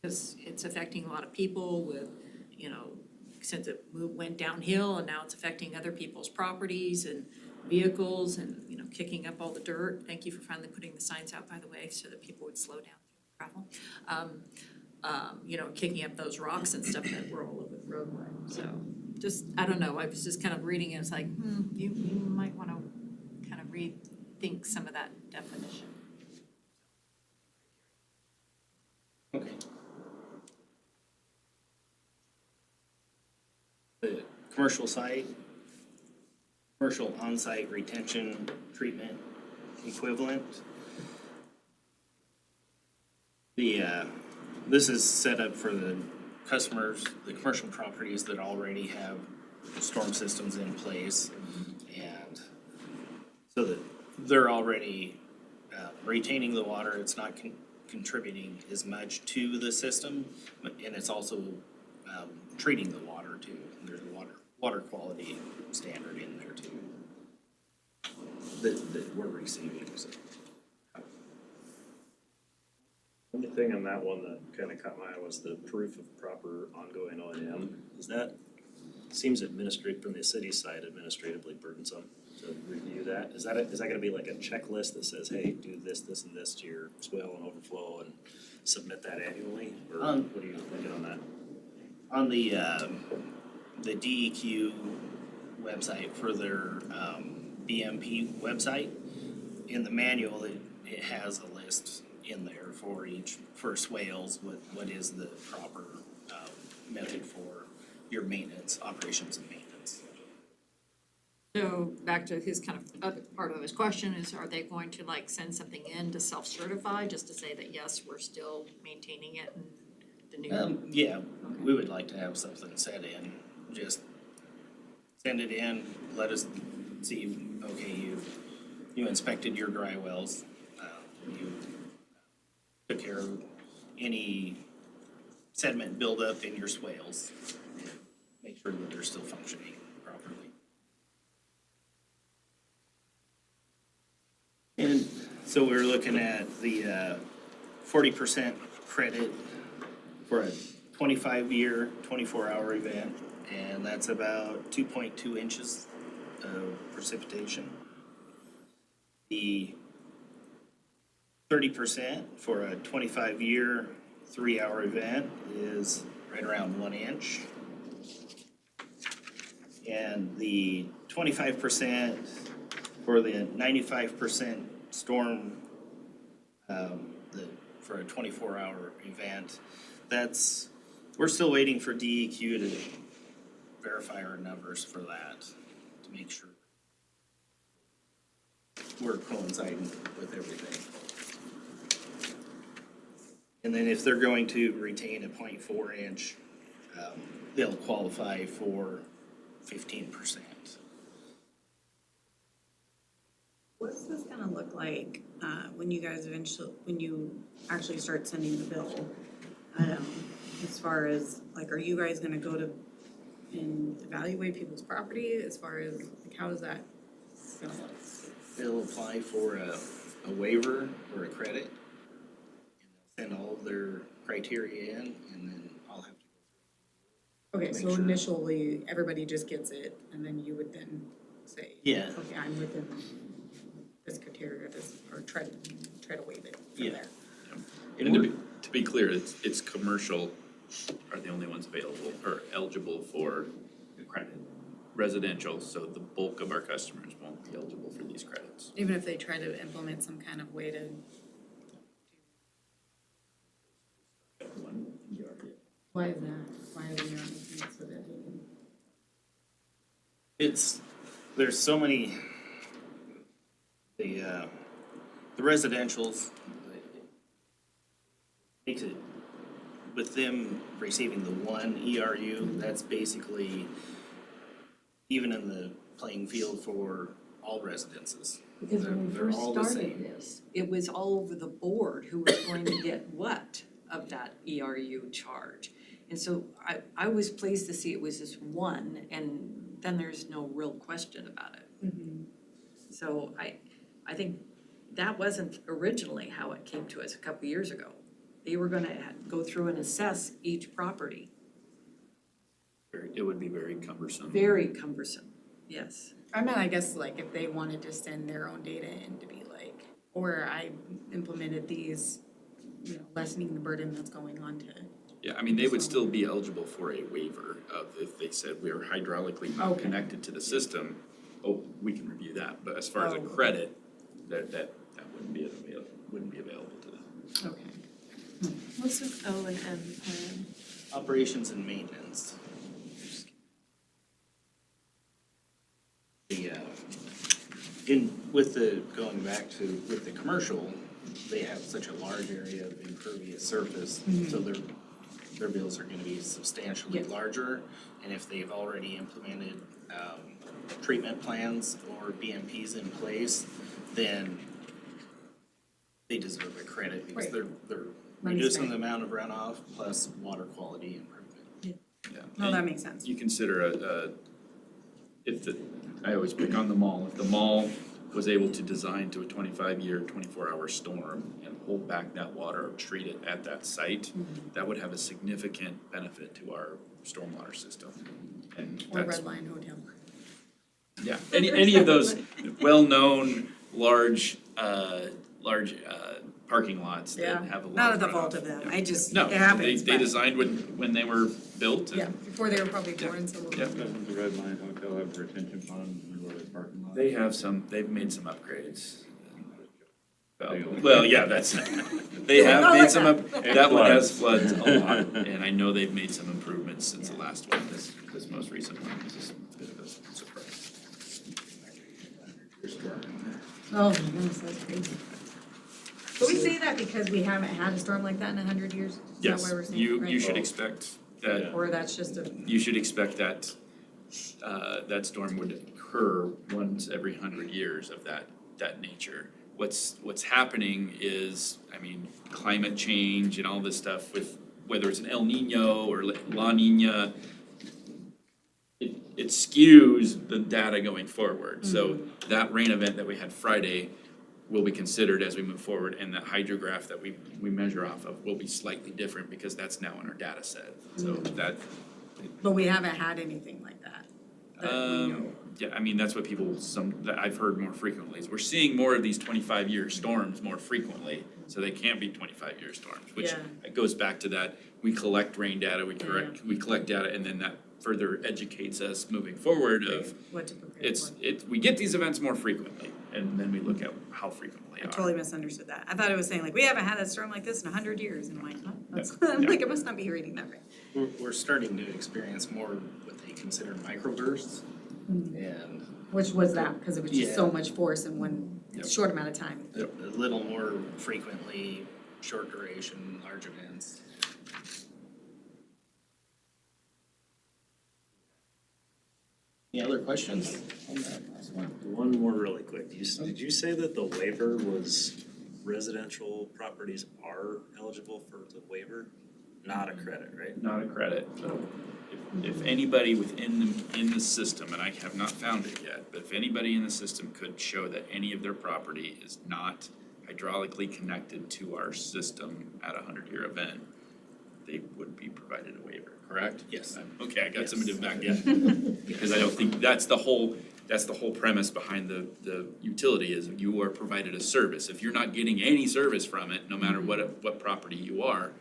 Because it's affecting a lot of people with, you know, since it went downhill and now it's affecting other people's properties and vehicles and, you know, kicking up all the dirt. Thank you for finally putting the signs out, by the way, so that people would slow down travel. You know, kicking up those rocks and stuff that were all over the roadway, so just, I don't know, I was just kind of reading it, it's like, you might wanna kind of rethink some of that definition. Okay. The commercial site, commercial on-site retention treatment equivalent. This is set up for the customers, the commercial properties that already have storm systems in place. And so that they're already retaining the water, it's not contributing as much to the system, and it's also treating the water too. There's a water quality standard in there too that we're receiving, so. Only thing on that one that kind of caught my eye was the proof of proper ongoing O&M. Seems from the city side administratively burdensome to review that. Is that gonna be like a checklist that says, hey, do this, this, and this to your swale and overflow and submit that annually? Or what are you thinking on that? On the DEQ website for their BMP website, in the manual, it has a list in there for swales, what is the proper method for your maintenance, operations and maintenance. So back to his kind of other part of his question is, are they going to like send something in to self-certify just to say that, yes, we're still maintaining it and the new? Yeah, we would like to have something set in, just send it in, let us see, okay, you inspected your dry wells, you took care of any sediment buildup in your swales, and make sure that they're still functioning properly. And so we're looking at the 40% credit for a 25-year, 24-hour event, and that's about 2.2 inches of precipitation. The 30% for a 25-year, 3-hour event is right around 1 inch. And the 25% for the 95% storm, for a 24-hour event, we're still waiting for DEQ to verify our numbers for that, to make sure we're coinciding with everything. And then if they're going to retain a 0.4 inch, they'll qualify for 15%. What's this gonna look like, when you guys when you actually start sending the bill? As far as, like, are you guys gonna go to and evaluate people's property, as far as, like, how is that gonna look? They'll apply for a waiver or a credit, and they'll send all of their criteria in, and then I'll have to go Okay, Make so sure. initially, everybody just gets it, and then you would then say, Yeah. okay, I'm within this criteria, or try to waive it from Yeah. there. And to be clear, it's commercial are the only ones available or eligible for the credit. Residential, so the bulk of our customers won't be eligible for these credits. Even if they try to implement some kind of way to, why is that? Why are we not making it so that they can? There's so many, the residentials, makes it, with them receiving the one ERU, that's basically even in the playing field for all residences. Because when we They're first all the started same. this, it was all over the board who was going to get what of that ERU charge. And so I was pleased to see it was just one, and then there's no real question about it. So I think that wasn't originally how it came to us a couple years ago. They were gonna go through and assess each property. It would be very cumbersome. Very cumbersome, yes. I mean, I guess, like, if they wanted to send their own data in to be like, or I implemented these, lessening the burden that's going on to. Yeah, I mean, they would still be eligible for a waiver of if they said we are hydraulically not Okay. connected to the system. Oh, we can review that, but as far as a credit, that wouldn't be available to them. Okay. What's an O and M plan? Operations and maintenance. going back to, with the commercial, they have such a large area of impervious surface, so their bills are gonna be substantially Yes. larger. And if they've already implemented, treatment plans or BMPs in place, then they deserve a credit because Right. they're Money reducing spent. the amount of runoff plus water quality improvement. Yeah. No, that makes sense. You consider I always pick on the mall, if the mall was able to design to a 25-year, 24-hour storm and hold back that water or treat it at that site, that would have a significant benefit to our stormwater system. And Or that's, Red Lion Hotel. yeah, any of those well-known, large parking lots that Yeah, have a lot not of at the runoff. fault of them, Yeah. I just, No, it happens, they but- designed when they were built and Yeah, before they were probably Yeah. born, so. Yeah. Doesn't the Red Lion Hotel have a retention pond in the middle of their parking lot? they've made some upgrades. Well, yeah, that's, they have Not made like some, that. that one has floods a lot, and I know they've made some improvements since the last one, this most recent one was just a bit of a surprise. Oh my goodness, that's crazy. But we say that because we haven't had a storm like that in 100 years? Is that Yes, why we're saying, you right? should expect that, Or that's just a, you should expect that, that storm would occur once every 100 years of that nature. What's happening is, I mean, climate change and all this stuff with, whether it's an El Nino or La Nina, it skews the data going forward. So that rain event that we had Friday will be considered as we move forward, and that hydrograph that we measure off of will be slightly different because that's now in our data set. So that, but we haven't had anything like that. That we know. yeah, I mean, that's what that I've heard more frequently, is we're seeing more of these 25-year storms more frequently, so they can't be 25-year storms, which Yeah. it goes back to that, we collect rain data, we collect data, and then that further educates us moving forward of, What to prepare for. we get these events more frequently, and then we look at how frequent they I are. totally misunderstood that. I thought it was saying like, we haven't had a storm like this in 100 years, and I'm like, huh? That's, I'm Yeah. like, I must not be reading that right. We're starting to experience more what they consider microbursts. And Which was that, because it was just so Yeah. much force in one Yep. short amount of time. a little more frequently, short duration, large events. Any other questions on that last one? One more really quick. Did you say that the waiver was residential properties are eligible for the waiver? Not a credit, right? Not a credit. If anybody in the system, and I have not found it yet, but if anybody in the system could show that any of their property is not hydraulically connected to our system at a 100-year event, they would be provided a waiver, correct? Yes. Okay, I got Yes. somebody to back in. Because I don't think, that's the whole premise behind the utility, is you are provided a service. If you're not getting any service from it, no matter what property you are,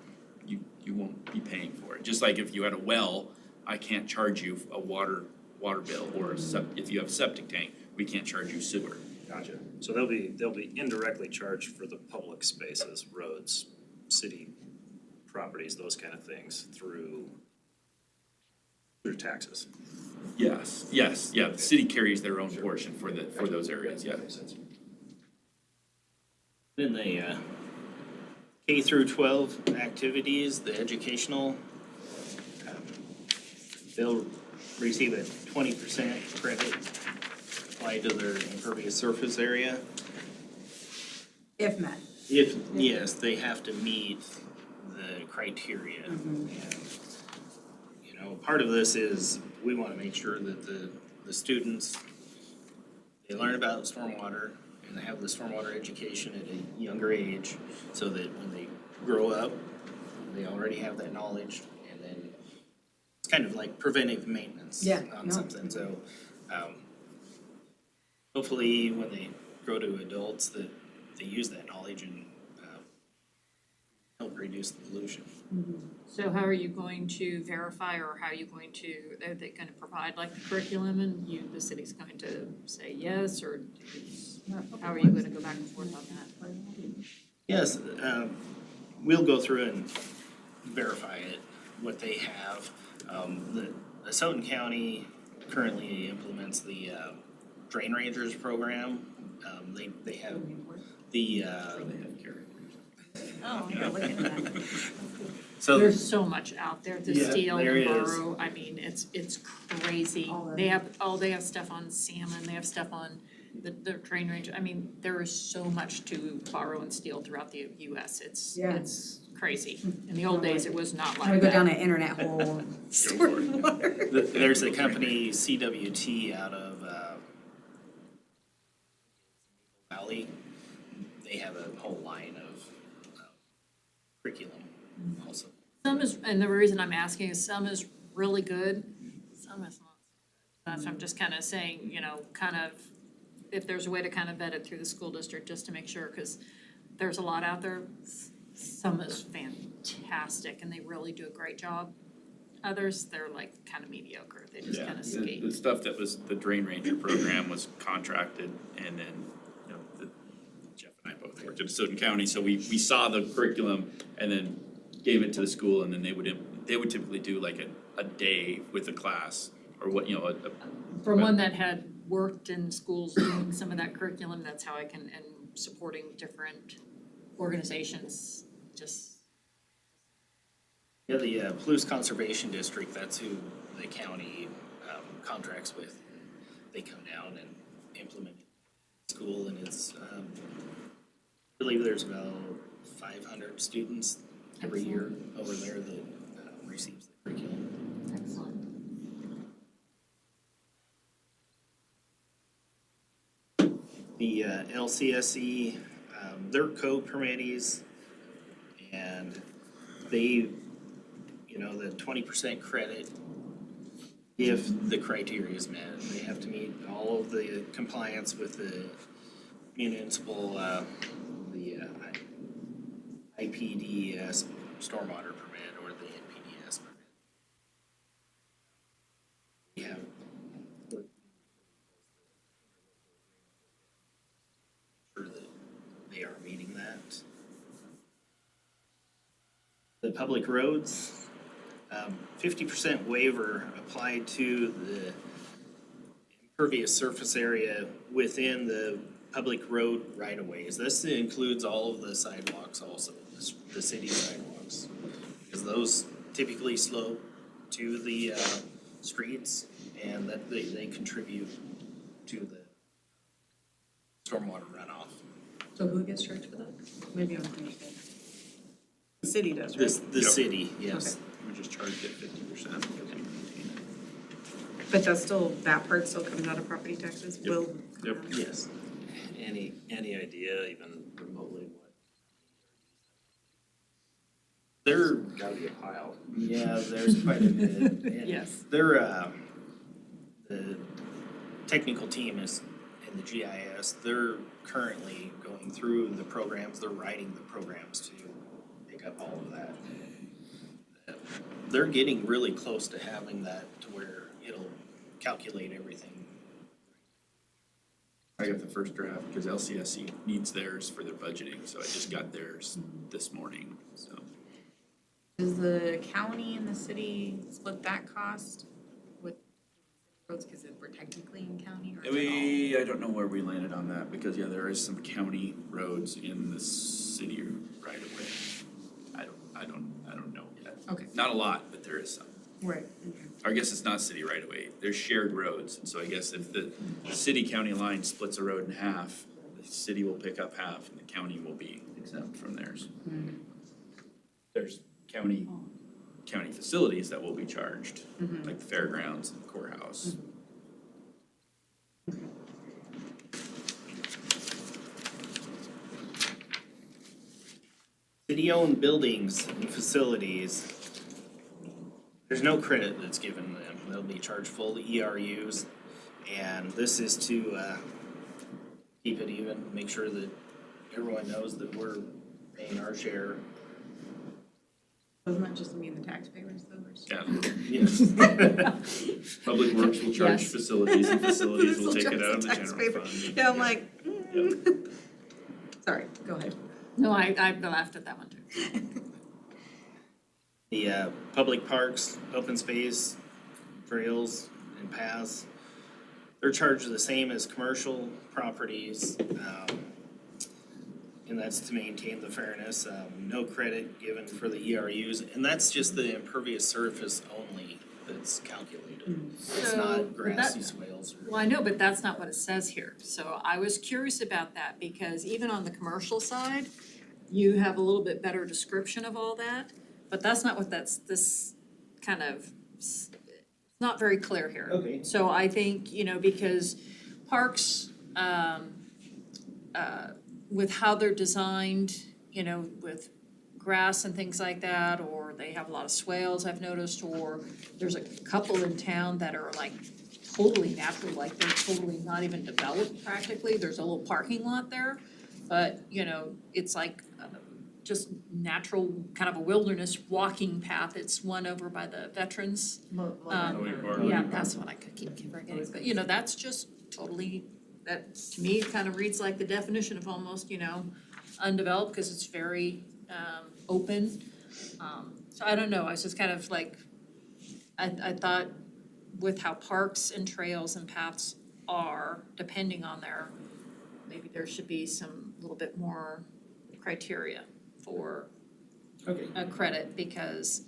you won't be paying for it. Just like if you had a well, I can't charge you a water bill, or if you have a septic tank, we can't charge you sewer. Gotcha. So they'll be indirectly charged for the public spaces, roads, city properties, those kind of things through taxes. Yes, yeah, the city carries their own portion for those areas, yeah. Makes sense. In the K through 12 activities, the educational, they'll receive a 20% credit applied to their impervious surface area. If met. If, yes, they have to meet the criteria. And, you know, part of this is, we wanna make sure that the students, they learn about stormwater, and they have the stormwater education at a younger age, so that when they grow up, they already have that knowledge, and then it's kind of like preventive maintenance Yeah, on no. something, so, hopefully, when they grow to adults, that they use that knowledge and, help reduce the pollution. So how are you going to verify, or how are you going to, are they gonna provide like the curriculum and the city's going to say yes, or how are you gonna go back and forth on that? Yes, we'll go through and verify it, what they have. The Soton County currently implements the Drain Rangers program, They have the, Oh, you're looking at that. so. There's so much out there to Yeah, steal there and is. borrow, I mean, it's crazy. All of They it. have stuff on salmon, they have stuff on the drain range, I mean, there is so much to borrow and steal throughout the US, Yeah. it's crazy. In the old days, it was not I'm like gonna that. go down an internet hole and store water. There's a company, CWT, out of Valley. They have a whole line of curriculum also. Some is, and the reason I'm asking is some is really good, some is not. That's, I'm just kind of saying, you know, kind of, if there's a way to kind of vet it through the school district, just to make sure, because there's a lot out there. Some is fantastic and they really do a great job. Others, they're like kind of mediocre, they just kind of skate. The stuff that was, the Drain Ranger program was contracted, and then, you know, Jeff and I both worked at Stoughton County, so we saw the curriculum and then gave it to the school, and then they would typically do like a day with a class, or what, you know, For one that had worked in schools doing some of that curriculum, that's how I can, and supporting different organizations, just. Yeah, the Palouse Conservation District, that's who the county contracts with. They come down and implement school, and it's, I believe there's about 500 students every year over there that receives the curriculum. Excellent. The LCSE, they're co-permittees, and they, you know, the 20% credit if the criteria is met. They have to meet all of the compliance with the municipal, the IPDES stormwater permit or the NPDES permit. We have sure that they are meeting that. The public roads, 50% waiver applied to the impervious surface area within the public road right-of-ways. This includes all of the sidewalks also, the city sidewalks. Because those typically slope to the streets, and that they contribute to the stormwater runoff. So who gets charged for that? Maybe I'm thinking. The city does, right? The city, yes. we just charged it 50%. But that's still, that part still comes out of property taxes, Yep. will? Yep. Yes. Any idea even remotely what? They're, Gotta be a pile. yeah, there's quite a bit. And Yes. they're, the technical team is in the GIS, they're currently going through the programs, they're writing the programs to pick up all of that. They're getting really close to having that to where it'll calculate everything. I got the first draft, because LCSC needs theirs for their budgeting, so I just got theirs this morning, so. Does the county and the city split that cost with roads, because we're technically in county, or is it all? I don't know where we landed on that, because, yeah, there is some county roads in the city right away. I don't know yet. Okay. Not a lot, but there is some. Right, okay. Or I guess it's not city right away, there's shared roads, and so I guess if the city-county line splits a road in half, the city will pick up half, and the county will be exempt from theirs. There's county facilities that will be charged, like the fairgrounds and the courthouse. City-owned buildings and facilities, there's no credit that's given them. They'll be charged full ERUs. And this is to keep it even, make sure that everyone knows that we're paying our share. Doesn't that just mean the taxpayers though, or? Yeah, Yes. Public Works will charge Yes. facilities, and facilities will Still take it charge out of the the general taxpayer. fund. Yeah, I'm like, sorry, go ahead. No, I laughed at that one too. The public parks, open space, trails and paths, they're charged the same as commercial properties. And that's to maintain the fairness, no credit given for the ERUs, and that's just the impervious surface only that's calculated. It's So, not but grassy swales or. Well, I know, but that's not what it says here. So I was curious about that because even on the commercial side, you have a little bit better description of all that, but that's not what this kind of, it's not very clear here. Okay. So I think, because parks, with how they're designed, with grass and things like that, or they have a lot of swales, I've noticed, or there's a couple in town that are like totally natural, like they're totally not even developed practically, there's a little parking lot there, but, it's like just natural, kind of a wilderness walking path, it's one over by the veterans. Yeah, that's what I could keep forgetting, but that's just totally, that to me kind of reads like the definition of almost, undeveloped, because it's very open. So I don't know, I was just kind of like, I thought with how parks and trails and paths are, depending on maybe there should be some little bit more criteria for Okay. a credit, because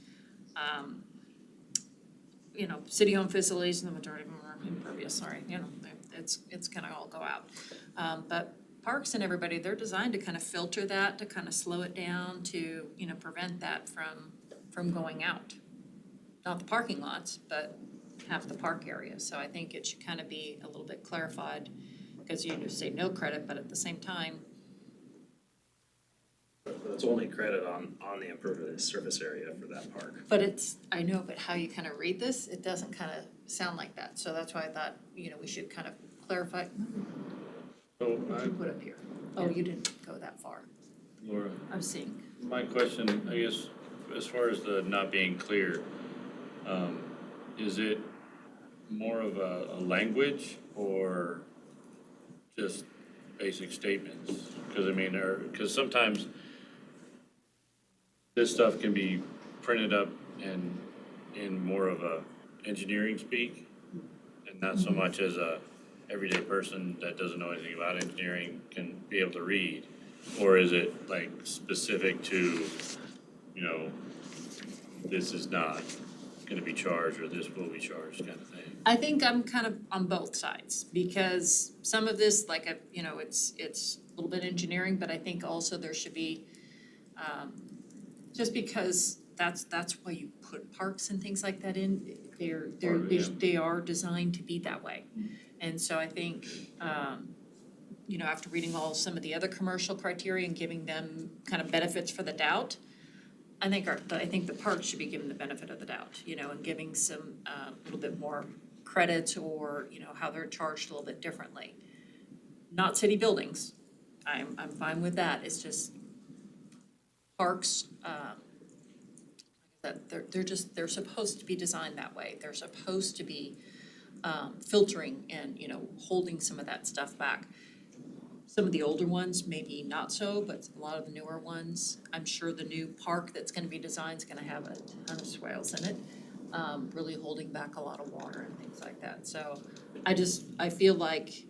city-owned facilities, the majority of them are impervious, sorry, it's gonna all go out. But parks and everybody, they're designed to kind of filter that, to kind of slow it down, to, prevent that from going out. Not the parking lots, but half the park area, so I think it should kind of be a little bit clarified, because you just say no credit, but at the same time, It's only credit on the impervious surface area for that park. but I know, but how you kind of read this, it doesn't kind of sound like that, so that's why I thought, we should kind of clarify. So What did you put up here? Oh, you didn't go that far, Laura, I'm seeing. my question, I guess, as far as the not being clear, is it more of a language or just basic statements? Because sometimes this stuff can be printed up and in more of a engineering speak, and not so much as a everyday person that doesn't know anything about engineering can be able to read? Or is it like specific to, this is not gonna be charged or this will be charged kind of thing? I think I'm kind of on both sides, because some of this, like, it's a little bit engineering, but I think also there should be, just because that's why you put parks and things like that in, they are designed to be that way. And so I think, after reading some of the other commercial criteria and giving them kind of benefits for the doubt, I think the parks should be given the benefit of the doubt, and giving some, little bit more credits, or, how they're charged a little bit differently. Not city buildings, I'm fine with that, it's just parks, that they're supposed to be designed that way, they're supposed to be filtering and, holding some of that stuff back. Some of the older ones, maybe not so, but a lot of the newer ones, I'm sure the new park that's gonna be designed is gonna have a ton of swales in it, really holding back a lot of water and things like that. So I feel like,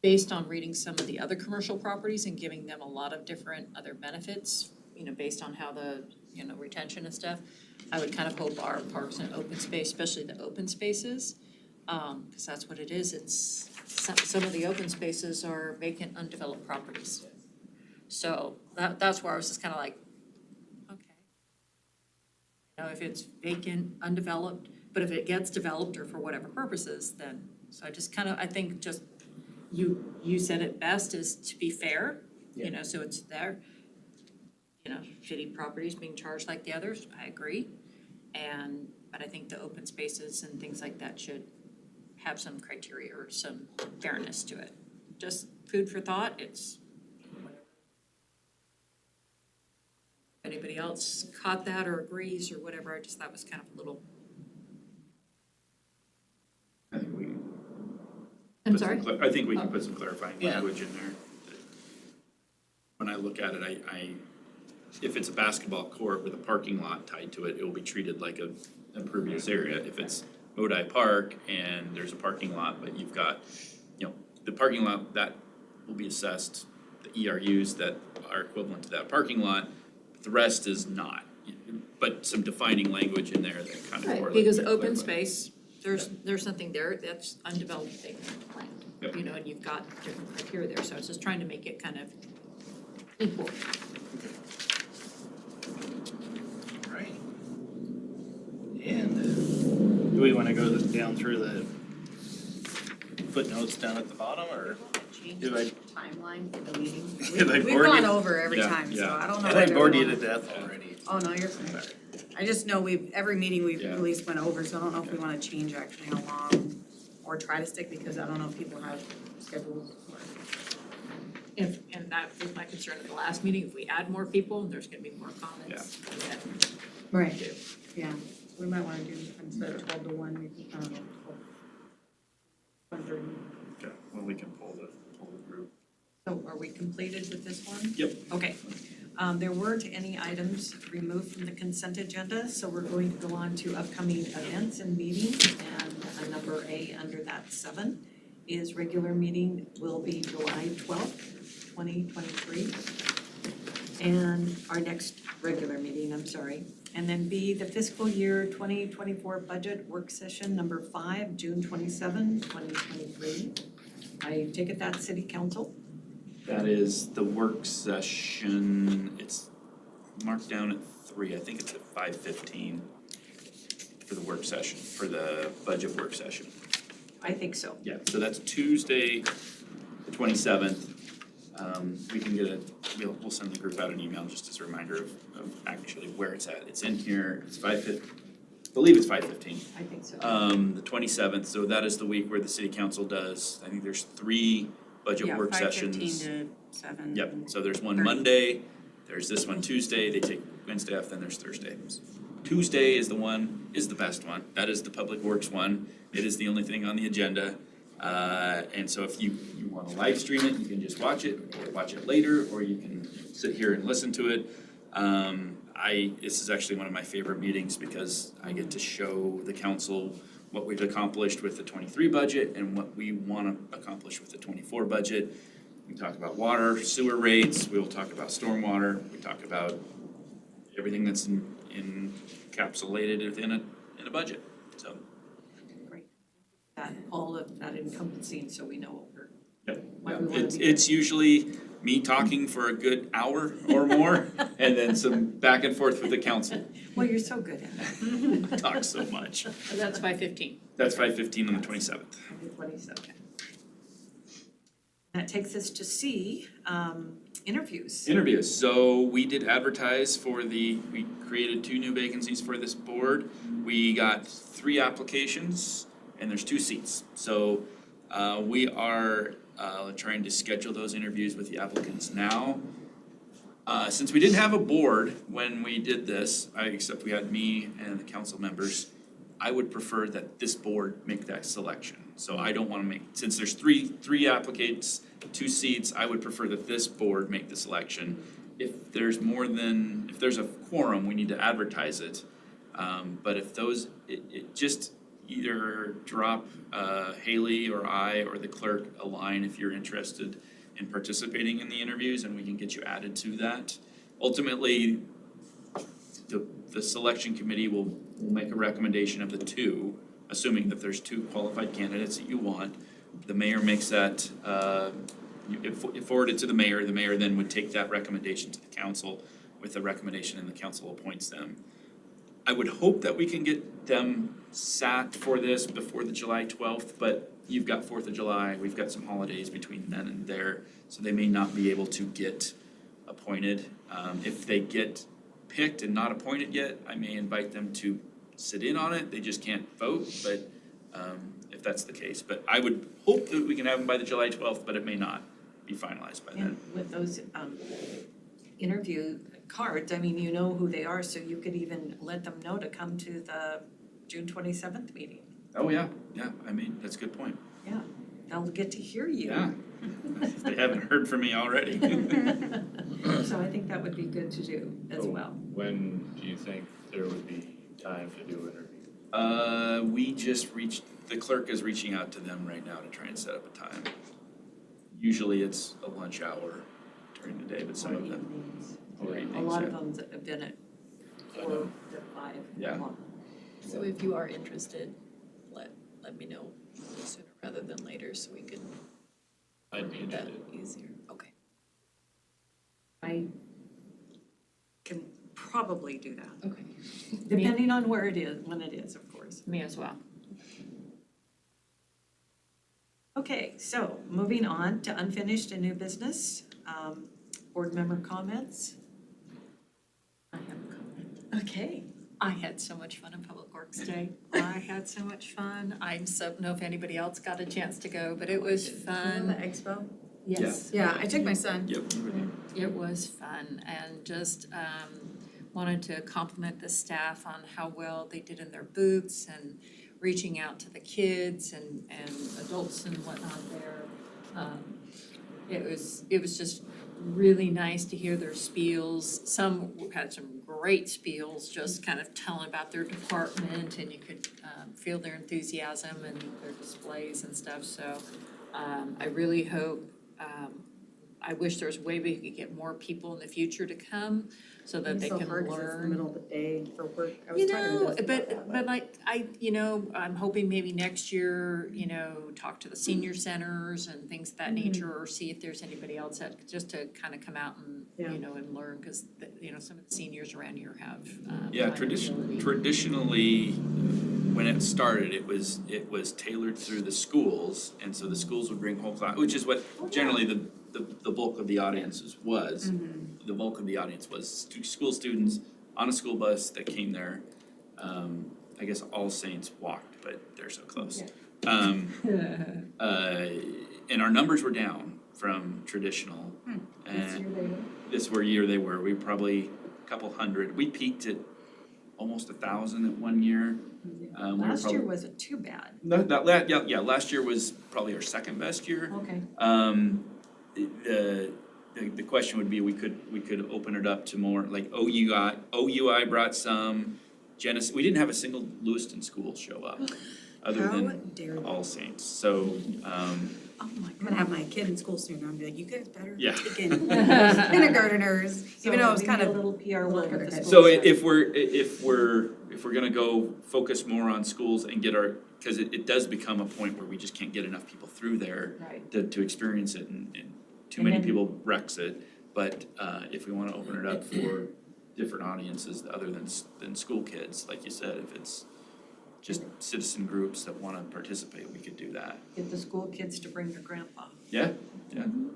based on reading some of the other commercial properties and giving them a lot of different other benefits, based on how the, retention and stuff, I would kind of hope our parks and open space, especially the open spaces, because that's what it is, it's, some of the open spaces are vacant, undeveloped properties. So that's where I was just kind of like, okay. If it's vacant, undeveloped, but if it gets developed or for whatever purposes, then, so I just kind of, I think just, you said it best, is to be fair, so it's there. Shitty properties being charged like the others, I agree. But I think the open spaces and things like that should have some criteria or some fairness to it. Just food for thought, it's whatever. If anybody else caught that or agrees or whatever, I just thought was kind of a little. I think we I'm put sorry? I think we can put some clarifying Yeah. language in there. When I look at it, if it's a basketball court with a parking lot tied to it, it will be treated like a impervious area. If it's Odi Park and there's a parking lot, but you've got, the parking lot that will be assessed, the ERUs that are equivalent to that parking lot, the rest is not. But some defining language in there that kind of Right, correlates. because with open what- space, there's something there that's undeveloped land, Yep. and you've got different criteria there, so I was just trying to make it kind of equal. Right. And do we wanna go down through the footnotes down at the bottom, or? Change Did the I- timeline for the meeting. Did I We've bore gone you? over every Yeah, time, so yeah. I don't know. And I whether bored we you to wanna- death already. Oh, no, you're fine. I just know every meeting we've Yeah. at least went over, so I don't know if we wanna change actually how long or try to stick, because I don't know if people have schedules or. And that was my concern at the last meeting, if we add more people, there's gonna be more comments. Right. Yeah, we might wanna do, instead of 12 to 1, maybe, I don't know, 1:30. Okay, well, we can pull the group. So are we completed with this one? Yep. Okay. There weren't any items removed from the consent agenda, so we're going to go on to upcoming events and meetings. And number A under that 7 is regular meeting will be July 12th, 2023. And our next regular meeting, I'm sorry. And then B, the fiscal year 2024 budget work session number 5, June 27, 2023. I take it that's city council? That is the work session, it's marked down at 3, I think it's at 5:15 for the work session, for the budget work session. I think so. Yeah, so that's Tuesday, the 27th. We can get we'll send the group out an email just as a reminder of actually where it's at. It's in here, it's I believe it's 5:15. I think so. The 27th, so that is the week where the city council does, I think there's 3 budget work sessions. Yeah, 5:15 to 7. Yep, so there's one 30. Monday, there's this one Tuesday, they take Wednesday off, then there's Thursday. Tuesday is the best one, that is the public works one, it is the only thing on the agenda. And so if you wanna live stream it, you can just watch it, or watch it later, or you can sit here and listen to it. This is actually one of my favorite meetings because I get to show the council what we've accomplished with the 23 budget and what we wanna accomplish with the 24 budget. We talk about water, sewer rates, we'll talk about stormwater, we talk about everything that's encapsulated within a budget, so. That, all of that encompassing, so we know what we're, Yep. why we wanna be. It's usually me talking for a good hour or more, and then some back and forth with the council. Well, you're so good at it. Talk so much. So that's 5:15. That's 5:15 on the 27th. On the 27th. That takes us to C, interviews. Interviews, so we did advertise we created 2 new vacancies for this board. We got 3 applications, and there's 2 seats. So we are trying to schedule those interviews with the applicants now. Since we didn't have a board when we did this, except we had me and the council members, I would prefer that this board make that selection. So I don't wanna since there's three applicants, 2 seats, I would prefer that this board make the selection. If there's a quorum, we need to advertise it. But if it just either drop Haley or I or the clerk a line if you're interested in participating in the interviews, and we can get you added to that. Ultimately, the selection committee will make a recommendation of the 2, assuming that there's 2 qualified candidates that you want. The mayor makes that, forwarded to the mayor then would take that recommendation to the council with a recommendation, and the council appoints them. I would hope that we can get them sat for this before the July 12th, but you've got 4th of July, we've got some holidays between then and there, so they may not be able to get appointed. If they get picked and not appointed yet, I may invite them to sit in on it, they just can't vote, but if that's the case. But I would hope that we can have them by the July 12th, but it may not be finalized by then. And with those interview cards, I mean, you know who they are, so you could even let them know to come to the June 27th meeting. Oh, yeah, I mean, that's a good point. Yeah, they'll get to hear you. Yeah, if they haven't heard from me already. So I think that would be good to do as well. When do you think there would be time to do interviews? We just the clerk is reaching out to them right now to try and set up a time. Usually it's a lunch hour during the day, but some Or of them, evenings. or A evenings, lot yeah. of them have been at I 4 know. to 5. Yeah. So if you are interested, let me know sooner rather than later so we can I'd be make that interested. easier. Okay. I can probably do that, Okay. depending on where it is, when it is, of course. Me as well. Okay, so moving on to unfinished and new business. Board member comments? I have a comment. Okay. I had so much fun in Public Works Day. I had so much fun. I don't know if anybody else got a chance to go, but it was The fun. expo? Yes. Yeah, I took my son. Yep. It was fun and just wanted to compliment the staff on how well they did in their booths and reaching out to the kids and adults and whatnot there. It was just really nice to hear their spiels. Some had some great spiels, just kind of telling about their department, and you could feel their enthusiasm and their displays and stuff. So I really hope, I wish there was a way we could get more people in the future to come so that they can It's so hard 'cause it's the learn. middle of the day for work. I was You talking to know, Dustin about that, but like, I'm hoping maybe next year, talk to the senior centers and things of that nature, or see if there's anybody else that, just to kind of come out and, Yeah. and learn, because, some of the seniors around here have, Yeah, high mobility. traditionally, when it started, it was tailored through the schools, and so the schools would bring whole class, which is what generally the bulk of the audiences was. The bulk of the audience was school students on a school bus that came there. I guess All Saints walked, but they're so close. And our numbers were down from traditional. And this year they were, we probably a couple hundred, we peaked at almost 1,000 at one year. We were Last year probably- wasn't too bad. last year was probably our second best year. Okay. The question would be, we could open it up to more, like OUI brought some, we didn't have a single Lewiston school show up, other How than dare you. All Saints, so, Oh my I'm gonna have my kid in school soon, I'm gonna be like, you guys better Yeah. take in kindergartners, even though it was kind a of. little PR work at the school. so site. if we're gonna go focus more on schools and get cause it does become a point where we just can't get enough people through there Right. to experience it, and too And many then- people wrecks it. But if we wanna open it up for different audiences other than school kids, like you said, if it's just citizen groups that wanna participate, we could do that. Get the school kids to bring their grandpa, Yeah. and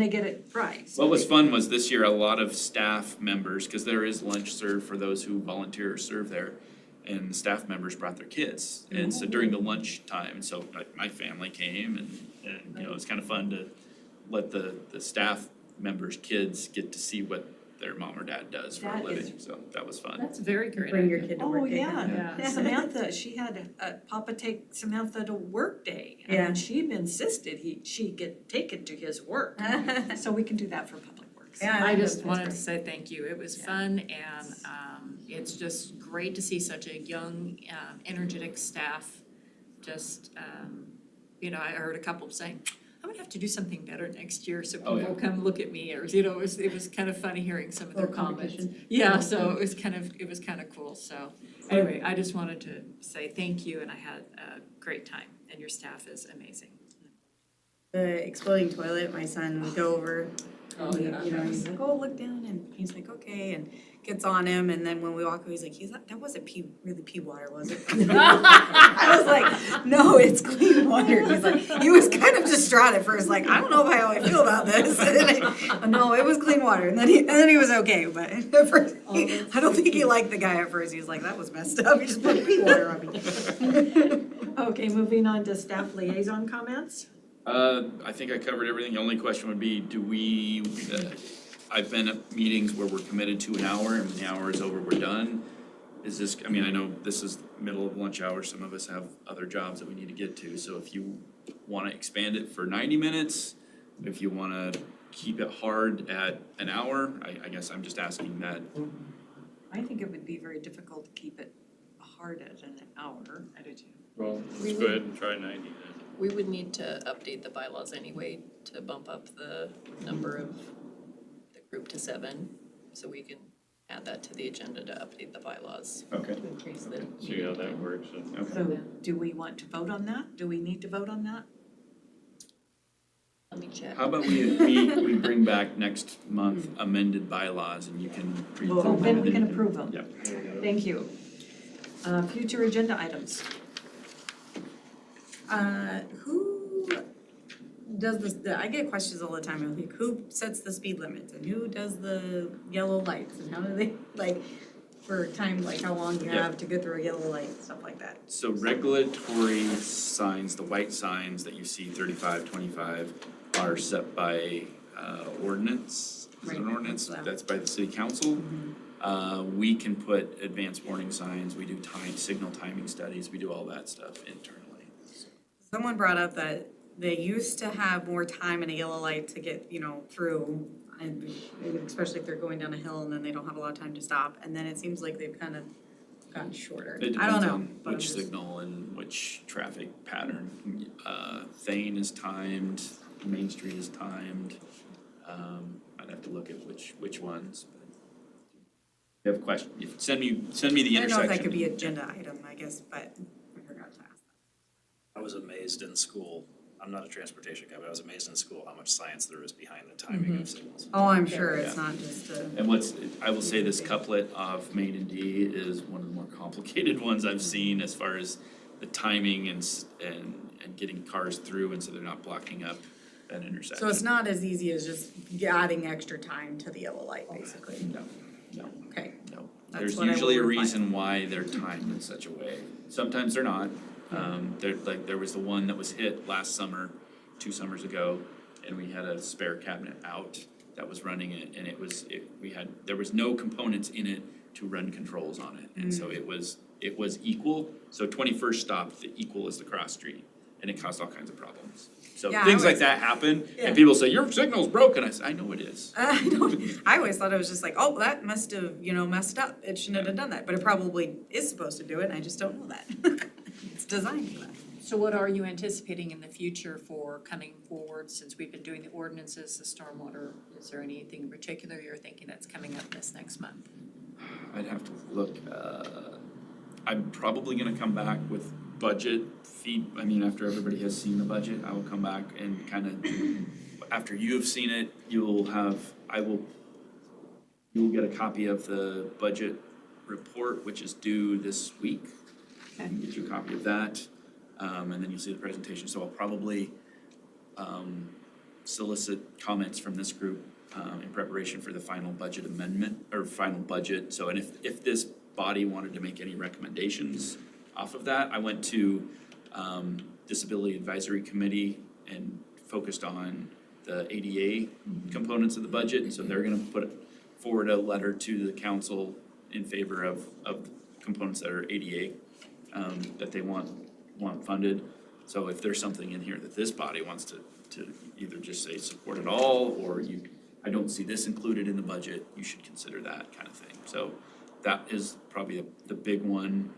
they get it prize. What was fun was this year, a lot of staff members, cause there is lunch served for those who volunteer or serve there, and the staff members brought their kids. And so during the lunch time, so my family came, and it was kind of fun to let the staff members' kids get to see what their mom or dad does for a That living, so that was fun. That's very great. Bring your kid to Oh, work day. yeah, Yeah. Samantha, she had Papa take Samantha to work day, Yeah. and she insisted she get taken to his work. So we can do that for Public Works. Yeah. I just that's wanted to great. say thank you. It was fun, and it's just great to see such a young, energetic staff. Just, I heard a couple saying, I'm gonna have to do something better next year, so Oh, yeah. people come look at me, or, it was kind of funny hearing some of their Little comments. competition. Yeah, so it was kind of cool, so, anyway, I just wanted to say thank you, and I had a great time, and your staff is amazing. The exploding toilet, my son would go over. Oh, and he- yeah. He's like, oh, look down, and he's like, okay, and gets on him, and then when we walk away, he's like, that wasn't really pee water, was it? I was like, no, it's clean water. He's like, he was kind of distraught at first, like, I don't know how I feel about this. And no, it was clean water, and then he was okay, but at first, I don't think he liked the guy at first. He was like, that was messed up. He just put pee water on me. Okay, moving on to staff liaison comments. I think I covered everything. The only question would be, I've been at meetings where we're committed to an hour, and when the hour is over, we're done. Is this, I know this is middle of lunch hour, some of us have other jobs that we need to get to, so if you wanna expand it for 90 minutes, if you wanna keep it hard at an hour, I guess I'm just asking that. I think it would be very difficult to keep it hard at an hour. I do too. Well, We let's go ahead and try 90 then. We would need to update the bylaws anyway to bump up the number of the group to 7, so we can add that to the agenda to update the bylaws Okay. to increase the. See how that works and. Okay. So do we want to vote on that? Do we need to vote on that? Let me check. How about we bring back next month amended bylaws and you can read through them. Then we can and- approve them. Yep. Thank you. Future agenda items. Who does this, I get questions all the time, I'm like, who sets the speed limits and who does the yellow lights and how do they, like, for time, like how long you Yeah. have to go through a yellow light, stuff like that. So regulatory signs, the white signs that you see 35, 25 are set by ordinance. Is it an Right. ordinance? Yeah. That's by the city council. We can put advanced warning signs, we do signal timing studies, we do all that stuff internally. Someone brought up that they used to have more time in a yellow light to get, through, and especially if they're going down a hill and then they don't have a lot of time to stop, and then it seems like they've kind of gotten shorter. It I don't depends know, on but I'm which just- signal and which traffic pattern. Thane is timed, Main Street is timed. I'd have to look at which ones. If you have questions, send me the I don't intersection. know if that could be agenda item, I guess, but I forgot to ask that. I was amazed in school, I'm not a transportation guy, but I was amazed in school how much science there is behind the timing of signals. Oh, I'm sure it's Yeah. not just a. And I will say this couplet of Main and D is one of the more complicated ones I've seen as far as the timing and getting cars through and so they're not blocking up that intersection. So it's not as easy as just adding extra time to the yellow light, basically? No, Okay. no. That's There's what I will usually a reply. reason why they're timed in such a way. Sometimes they're not. There was the one that was hit last summer, 2 summers ago, and we had a spare cabinet out that was running it, and there was no components in it to run controls on it. And so it was equal, so 21st stopped, the equal is the cross street, and it caused all kinds of problems. So Yeah, I things like was- that happen, Yeah. and people say, your signal's broken. I said, I know it is. I always thought it was just like, oh, that must have, messed up. It shouldn't have done that, but it probably is supposed to do it, and I just don't know that. It's designed for that. So what are you anticipating in the future for coming forward, since we've been doing the ordinances, the stormwater? Is there anything in particular you're thinking that's coming up this next month? I'd have to look, I'm probably gonna come back with budget after everybody has seen the budget, I will come back and after you have seen it, you will get a copy of the budget report, which is due this week. I can get you a copy of that, and then you'll see the presentation, so I'll probably, solicit comments from this group, in preparation for the final budget amendment, or final budget, and if this body wanted to make any recommendations off of that, I went to, Disability Advisory Committee and focused on the ADA components of the budget, and so they're gonna put forward a letter to the council in favor of components that are ADA, that they want funded. So if there's something in here that this body wants to either just say support it all, or I don't see this included in the budget, you should consider that kind of thing. So that is probably the big one,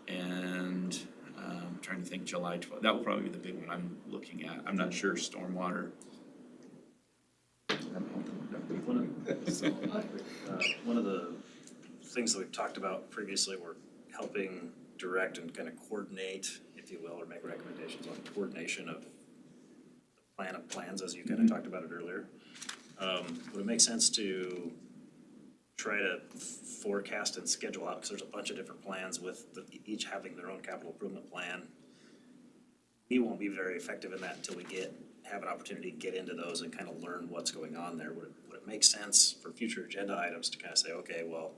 and I'm trying to think July 12th, that will probably be the big one I'm looking at. I'm not sure stormwater. One of the things that we've talked about previously were helping direct and kind of coordinate, if you will, or make recommendations on coordination of the plan of plans, as you kind of talked about it earlier. Would it make sense to try to forecast and schedule out, because there's a bunch of different plans with each having their own capital improvement plan? We won't be very effective in that until we have an opportunity to get into those and kind of learn what's going on there. Would it make sense for future agenda items to kind of say, okay, well,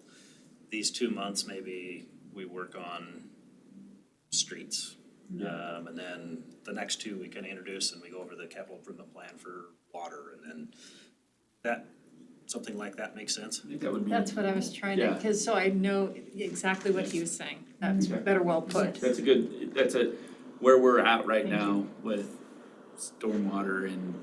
these 2 months, maybe we work on streets. And then the next 2, we kind of introduce and we go over the capital improvement plan for water, and then something like that makes sense? I think that would be. That's what I was trying to, Yeah. because so I know exactly what he was saying. That's better well put. Where we're at right now with stormwater and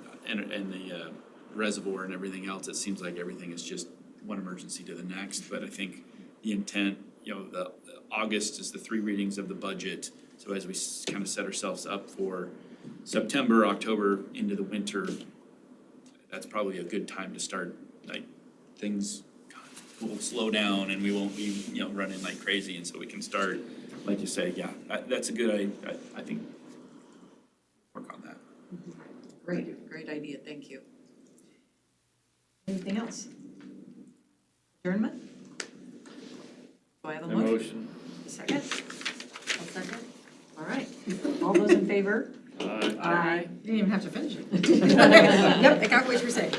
the reservoir and everything else, it seems like everything is just one emergency to the next, but I think the intent the August is the 3 readings of the budget. So as we kind of set ourselves up for September, October, into the winter, that's probably a good time to start, like, things will slow down and we won't be, running like crazy, and so we can start, like you say, that's a good, I think, work on that. Great idea, thank you. Anything else? Adjournment? Do I have a motion? A second? I'll second. All right, all those in favor? Aye. You didn't even have to finish it. Yep, I got what you're saying.